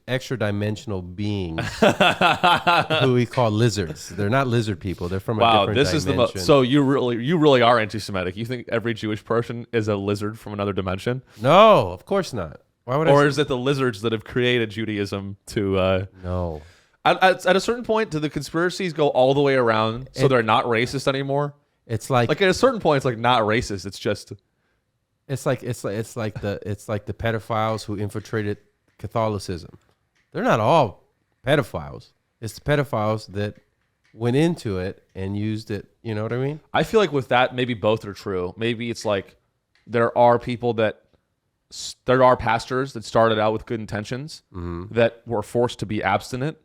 extra dimensional beings who we call lizards. They're not lizard people. They're from a different dimension. Is the most. So you really are anti-Semitic. You think every Jewish person is a lizard from another dimension? No, of course not. Why would or is it the lizards that have created Judaism to? No. At a certain point, do the conspiracies go all the way around so they're not racist anymore? It's like at a certain point, it's like not racist. It's just. It's like the pedophiles who infiltrated Catholicism. They're not all pedophiles. It's the pedophiles that went into it and used it. You know what I mean? I feel like with that, maybe both are true. Maybe it's like there are pastors that started out with good intentions that were forced to be abstinent,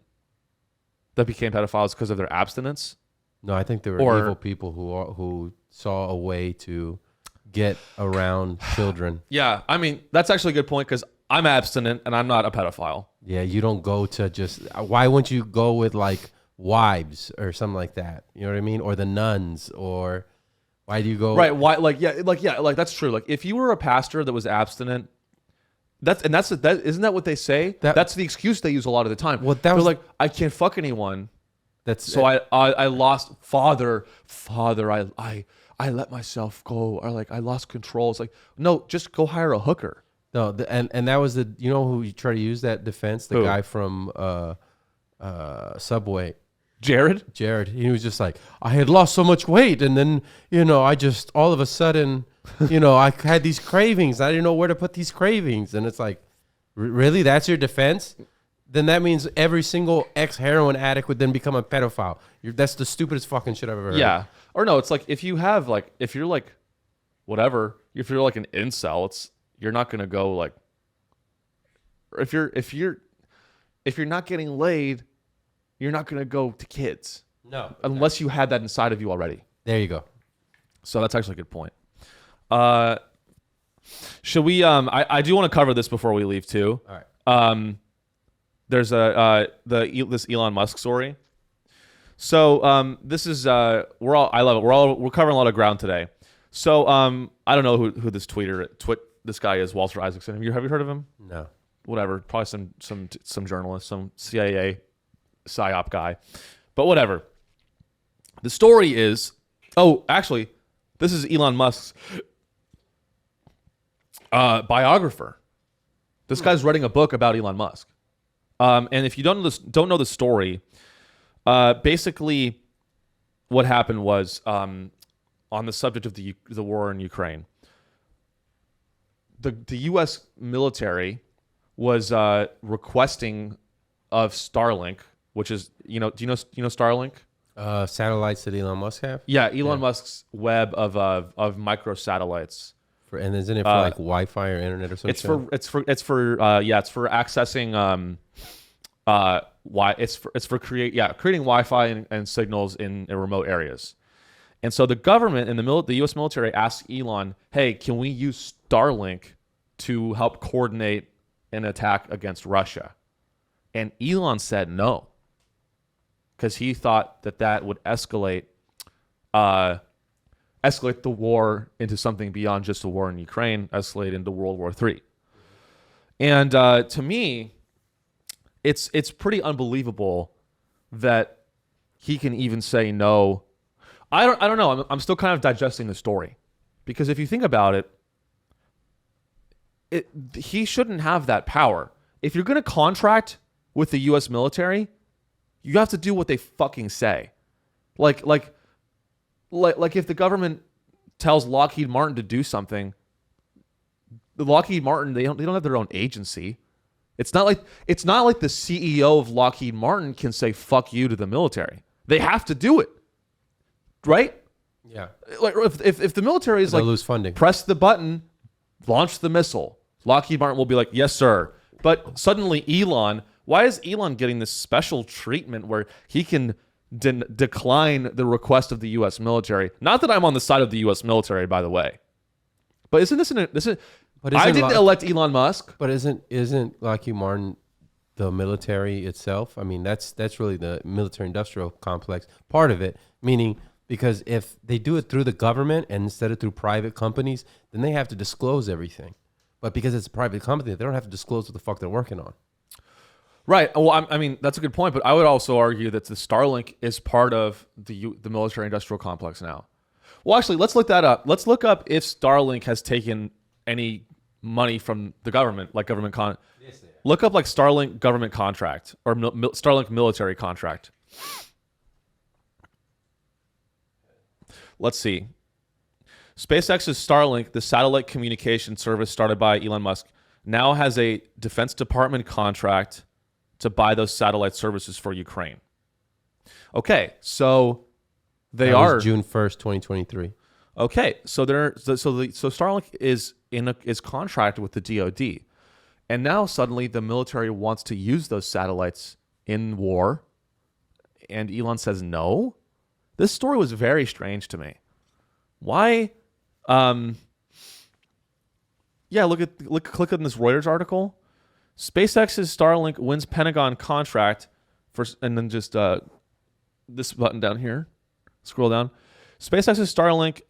that became pedophiles because of their abstinence. No, I think there were evil people who saw a way to get around children. Yeah, I mean, that's actually a good point because I'm abstinent and I'm not a pedophile. Yeah, you don't go to just... Why wouldn't you go with like wives or something like that? You know what I mean? Or the nuns, or why do you go... Right, why? Like that's true. Like if you were a pastor that was abstinent, isn't that what they say? That's the excuse they use a lot of the time. Well, they're like, I can't fuck anyone. I lost father. I let myself go, or like I lost control. It's like, no, just go hire a hooker. No, and that was you know who you try to use that defense? The guy from Subway. Jared. He was just like, I had lost so much weight, and then I just all of a sudden, I had these cravings. I didn't know where to put these cravings, and it's like, really, that's your defense? Then that means every single ex-heroin addict would then become a pedophile. That's the stupidest fucking shit I've ever heard. Yeah. Or no, it's like if you're like an incel, you're not gonna go like if you're not getting laid, you're not gonna go to kids. No. Unless you had that inside of you already. There you go. So that's actually a good point. Should we I do want to cover this before we leave too. All right. There's this Elon Musk story. So this is I love it. We're covering a lot of ground today. So I don't know who this this guy is, Walter Isaacson. Have you heard of him? No. Whatever. Probably some journalist, some CIA psyop guy. But whatever. The story is actually, this is Elon Musk's biographer. This guy's writing a book about Elon Musk. And if you don't know the story, basically what happened was on the subject of the war in Ukraine, the U.S. military was requesting of Starlink, which is do you know Starlink? Satellites that Elon Musk have. Yeah, Elon Musk's web of microsatellites. And isn't it for like Wi-Fi or internet or something? It's for accessing it's for creating Wi-Fi and signals in remote areas. And so the government and the U.S. military asked Elon, "Hey, can we use Starlink to help coordinate an attack against Russia?" And Elon said no, because he thought that would escalate the war into something beyond just a war in Ukraine, escalate into World War III. And to me, it's pretty unbelievable that he can even say no. I don't know. I'm still kind of digesting the story, because if you think about it, he shouldn't have that power. If you're going to contract with the U.S. military, you have to do what they fucking say. Like if the government tells Lockheed Martin to do something, the Lockheed Martin, they don't have their own agency. It's not like the CEO of Lockheed Martin can say fuck you to the military. They have to do it. Right? Yeah. Like if the military is they'll like, lose funding. Press the button, launch the missile, Lockheed Martin will be like, yes, sir. But suddenly Elon, why is Elon getting this special treatment where he can decline the request of the U.S. military? Not that I'm on the side of the U.S. military, by the way. But isn't this? I didn't elect Elon Musk. But isn't Lockheed Martin the military itself? I mean, that's really the military-industrial complex part of it. Meaning, because if they do it through the government and instead of through private companies, then they have to disclose everything. But because it's a private company, they don't have to disclose what the fuck they're working on. Right. Well, I mean, that's a good point. But I would also argue that the Starlink is part of the military-industrial complex now. Well, actually, let's look that up. Let's look up if Starlink has taken any money from the government, like government look up like Starlink government contract or Starlink military contract. Let's see. SpaceX's Starlink, the satellite communication service started by Elon Musk, now has a Defense Department contract to buy those satellite services for Ukraine. Okay, so that was June 1st, 2023. Okay, so Starlink is contracted with the DoD, and now suddenly the military wants to use those satellites in war, and Elon says no. This story was very strange to me. Why? Click on this Reuters article. SpaceX's Starlink wins Pentagon contract for, and then just this button down here. Scroll down. SpaceX's Starlink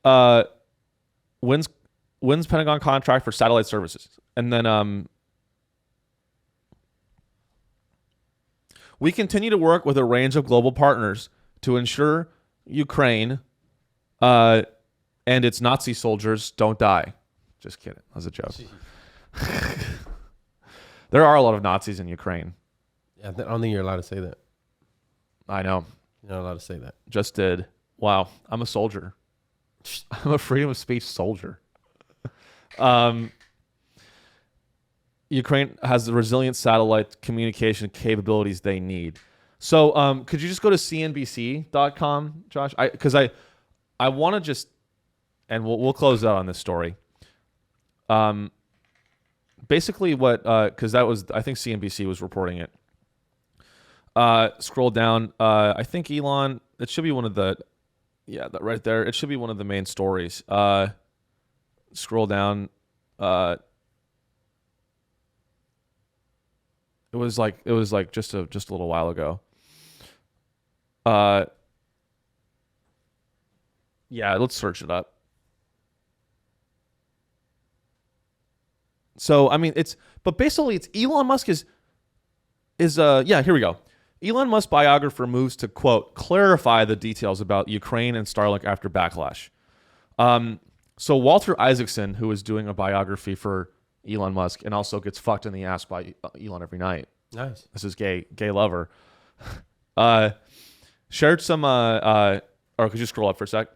wins Pentagon contract for satellite services, and then we continue to work with a range of global partners to ensure Ukraine and its Nazi soldiers don't die. Just kidding. That was a joke. There are a lot of Nazis in Ukraine. Yeah, I don't think you're allowed to say that. I know. You're not allowed to say that. Just did. Wow. I'm a soldier. I'm a freedom of speech soldier. Ukraine has the resilient satellite communication capabilities they need. So could you just go to cnbc.com, Josh? Because I want to just, and we'll close out on this story. Basically what, because that was, I think CNBC was reporting it. Scroll down. I think Elon, it should be one of the, that right there. It should be one of the main stories. Scroll down. It was like just a little while ago. Let's search it up. So I mean, but basically it's Elon Musk here we go. Elon Musk biographer moves to, quote, clarify the details about Ukraine and Starlink after backlash. So Walter Isaacson, who is doing a biography for Elon Musk and also gets fucked in the ass by Elon every night. Nice. This is gay lover. Shared some, or could you scroll up for a sec?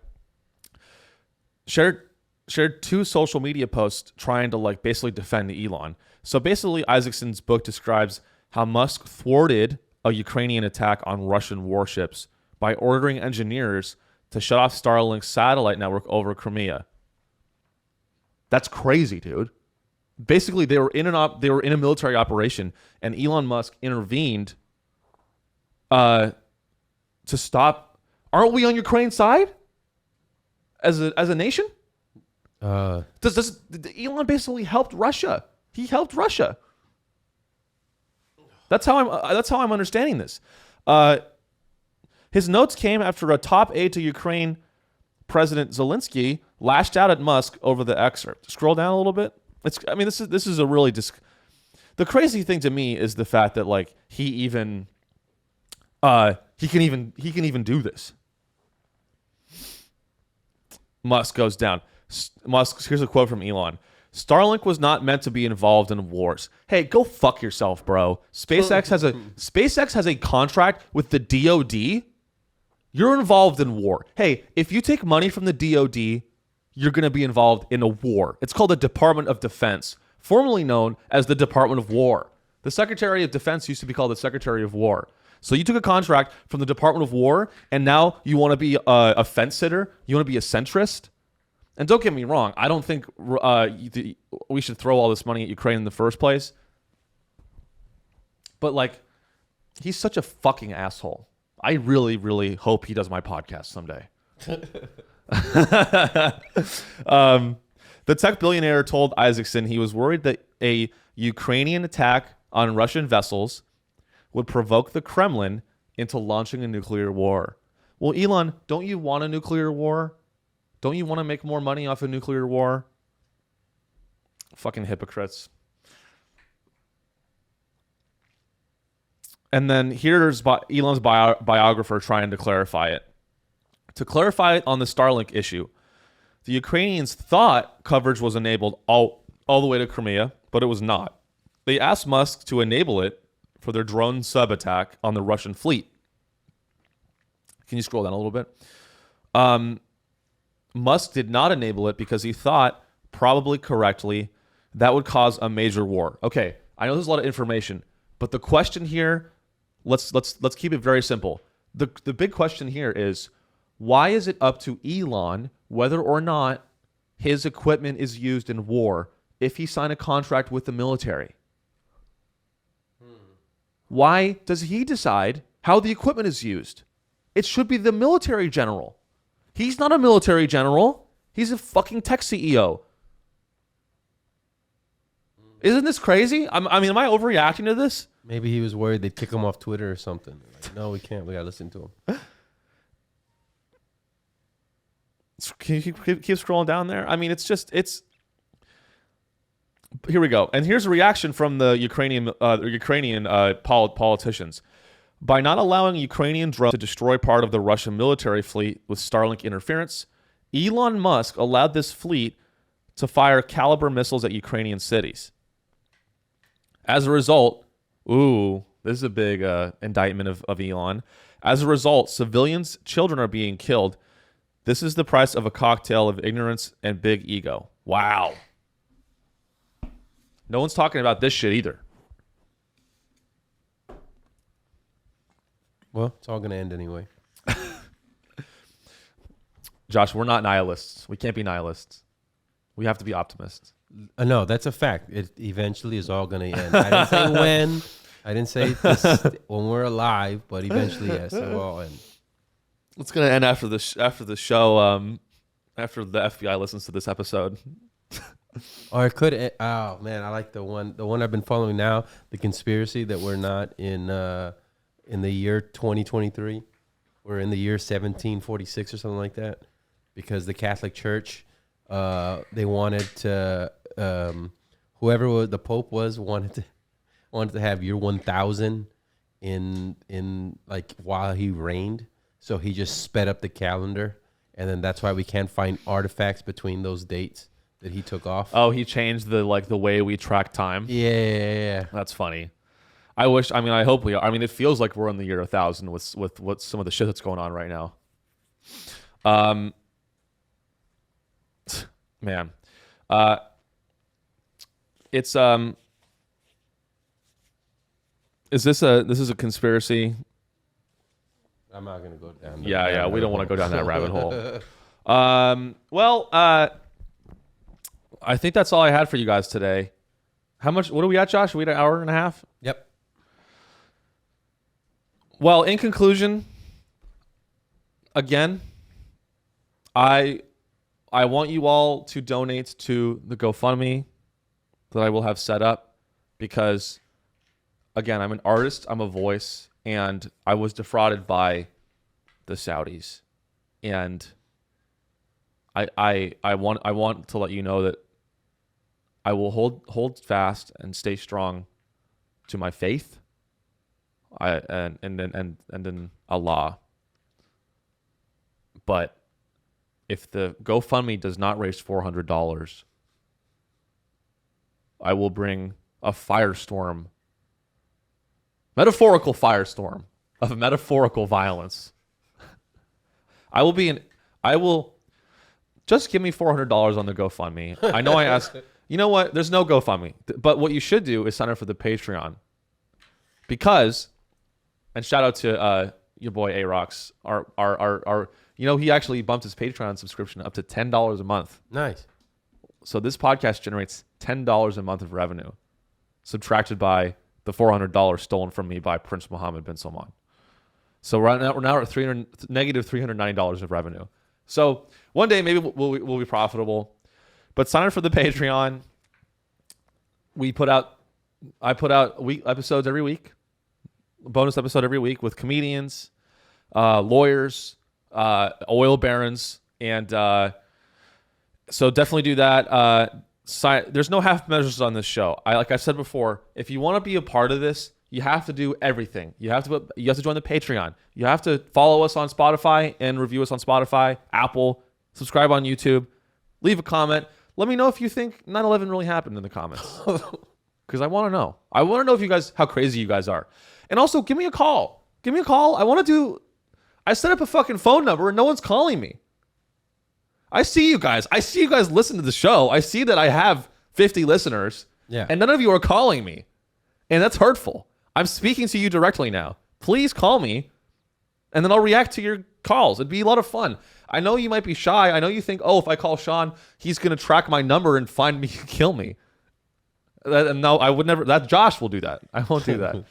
Shared two social media posts trying to like basically defend Elon. So basically, Isaacson's book describes how Musk thwarted a Ukrainian attack on Russian warships by ordering engineers to shut off Starlink's satellite network over Crimea. That's crazy, dude. Basically, they were in a military operation, and Elon Musk intervened to stop. Aren't we on Ukraine's side as a nation? Elon basically helped Russia? He helped Russia. That's how I'm understanding this. His notes came after a top aide to Ukraine President Zelensky lashed out at Musk over the excerpt. Scroll down a little bit. This is a really the crazy thing to me is the fact that like he can even do this. Musk goes down. Here's a quote from Elon. Starlink was not meant to be involved in wars. Hey, go fuck yourself, bro. SpaceX has a contract with the DoD. You're involved in war. Hey, if you take money from the DoD, you're going to be involved in a war. It's called the Department of Defense, formerly known as the Department of War. The Secretary of Defense used to be called the Secretary of War. So you took a contract from the Department of War, and now you want to be a fence sitter? You want to be a centrist? And don't get me wrong, I don't think we should throw all this money at Ukraine in the first place. But, like, he's such a fucking asshole. I really, really hope he does my podcast someday. The tech billionaire told Isaacson he was worried that a Ukrainian attack on Russian vessels would provoke the Kremlin into launching a nuclear war. Well, Elon, don't you want a nuclear war? Don't you want to make more money off a nuclear war? Fucking hypocrites. And then here's Elon's biographer trying to clarify it. To clarify it on the Starlink issue, the Ukrainians thought coverage was enabled all the way to Crimea, but it was not. They asked Musk to enable it for their drone sub-attack on the Russian fleet. Can you scroll down a little bit? Musk did not enable it because he thought, probably correctly, that would cause a major war. Okay, I know there's a lot of information, but the question here, let's keep it very simple. The big question here is, why is it up to Elon whether or not his equipment is used in war if he signed a contract with the military? Why does he decide how the equipment is used? It should be the military general. He's not a military general. He's a fucking tech CEO. Isn't this crazy? Am I overreacting to this? Maybe he was worried they'd kick him off Twitter or something. Like, no, we can't. We gotta listen to him. Can you keep scrolling down there? I mean, it's here we go. And here's a reaction from the Ukrainian politicians. By not allowing Ukrainian drones to destroy part of the Russian military fleet with Starlink interference, Elon Musk allowed this fleet to fire caliber missiles at Ukrainian cities. As a result, this is a big indictment of Elon. As a result, civilians, children are being killed. This is the price of a cocktail of ignorance and big ego. Wow. No one's talking about this shit either. Well, it's all going to end anyway. Josh, we're not nihilists. We can't be nihilists. We have to be optimists. No, that's a fact. It eventually is all going to end. I didn't say when. I didn't say this when we're alive, but eventually, yes, it will all end. It's going to end after the show, after the FBI listens to this episode. Or it could. Oh man, I like the one I've been following now. The conspiracy that we're not in the year 2023. We're in the year 1746 or something like that, because the Catholic Church, they wanted to, whoever the Pope was wanted to have year 1000 in like while he reigned. So he just sped up the calendar, and then that's why we can't find artifacts between those dates that he took off. Oh, he changed the way we track time. Yeah. That's funny. I hope we are. I mean, it feels like we're in the year 1000 with what some of the shit that's going on right now. Man, it's Is this a conspiracy? I'm not gonna go down. Yeah. We don't want to go down that rabbit hole. Well, I think that's all I had for you guys today. How much? What are we at, Josh? Are we at an hour and a half? Yep. Well, in conclusion, again, I want you all to donate to the GoFundMe that I will have set up because, again, I'm an artist, I'm a voice, and I was defrauded by the Saudis, and I want to let you know that I will hold fast and stay strong to my faith. And then Allah. But if the GoFundMe does not raise $400, I will bring a firestorm, metaphorical firestorm of metaphorical violence. I will just give me $400 on the GoFundMe. I know I asked, you know what? There's no GoFundMe, but what you should do is sign up for the Patreon because, and shout out to your boy A-Rocks, our he actually bumped his Patreon subscription up to $10 a month. Nice. So this podcast generates $10 a month of revenue, subtracted by the $400 stolen from me by Prince Mohammed bin Salman. So we're now at negative $390 of revenue. So one day maybe we'll be profitable, but sign up for the Patreon. I put out episodes every week, a bonus episode every week with comedians, lawyers, oil barons, and so definitely do that. There's no half measures on this show. Like I said before, if you want to be a part of this, you have to do everything. You have to join the Patreon. You have to follow us on Spotify and review us on Spotify, Apple, subscribe on YouTube, leave a comment. Let me know if you think 9/11 really happened in the comments. Because I want to know. I want to know if you guys, how crazy you guys are. And also, give me a call. I set up a fucking phone number and no one's calling me. I see you guys listen to the show. I see that I have 50 listeners. Yeah. And none of you are calling me. And that's hurtful. I'm speaking to you directly now. Please call me and then I'll react to your calls. It'd be a lot of fun. I know you might be shy. I know you think, if I call Sean, he's going to track my number and find me and kill me. No, I would never. That Josh will do that. I won't do that.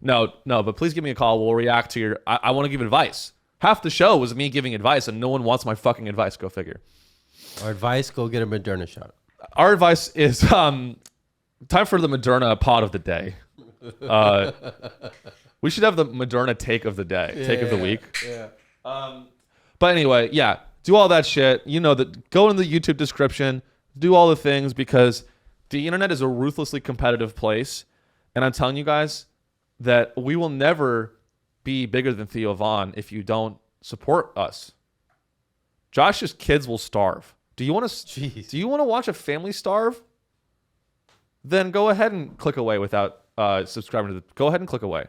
No, but please give me a call. We'll react to your. I want to give advice. Half the show was me giving advice, and no one wants my fucking advice. Go figure. Our advice: go get a Moderna shot. Our advice is time for the Moderna pod of the day. We should have the Moderna take of the day, take of the week. Yeah. But anyway, yeah, do all that shit. You know that. Go in the YouTube description. Do all the things because the internet is a ruthlessly competitive place, and I'm telling you guys that we will never be bigger than Theo Von if you don't support us. Josh's kids will starve. Do you want to watch a family starve? Then go ahead and click away without subscribing to go ahead and click away.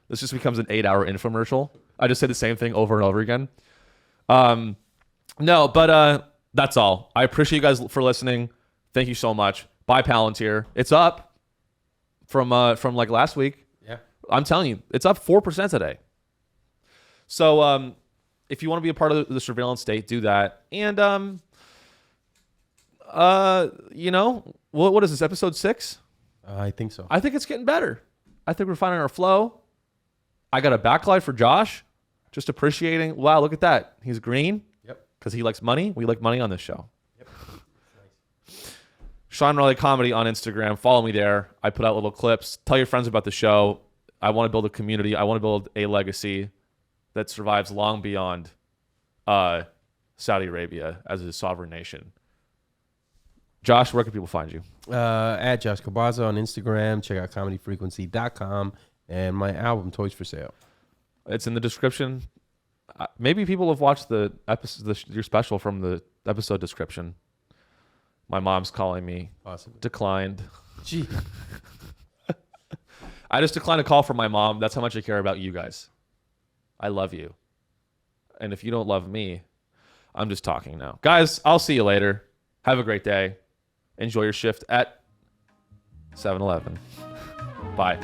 This just becomes an 8-hour infomercial. I just say the same thing over and over again. No, but that's all. I appreciate you guys for listening. Thank you so much. Bye, Palantir. It's up from like last week. Yeah. I'm telling you, it's up 4% today. So if you want to be a part of the surveillance state, do that. And what is this, episode 6? I think so. I think it's getting better. I think we're finding our flow. I got a backlight for Josh. Just appreciating. Wow, look at that. He's green. Yep. Because he likes money. We like money on this show. Yep. seanreillycomedy on Instagram. Follow me there. I put out little clips. Tell your friends about the show. I want to build a community. I want to build a legacy that survives long beyond Saudi Arabia as a sovereign nation. Josh, where can people find you? At Josh Cabaza on Instagram. Check out comedyfrequency.com and my album Toys for Sale. It's in the description. Maybe people have watched the episode, your special from the episode description. My mom's calling me. Possibly. Declined. Gee. I just declined a call from my mom. That's how much I care about you guys. I love you. And if you don't love me, I'm just talking now. Guys, I'll see you later. Have a great day. Enjoy your shift at 7-Eleven. Bye.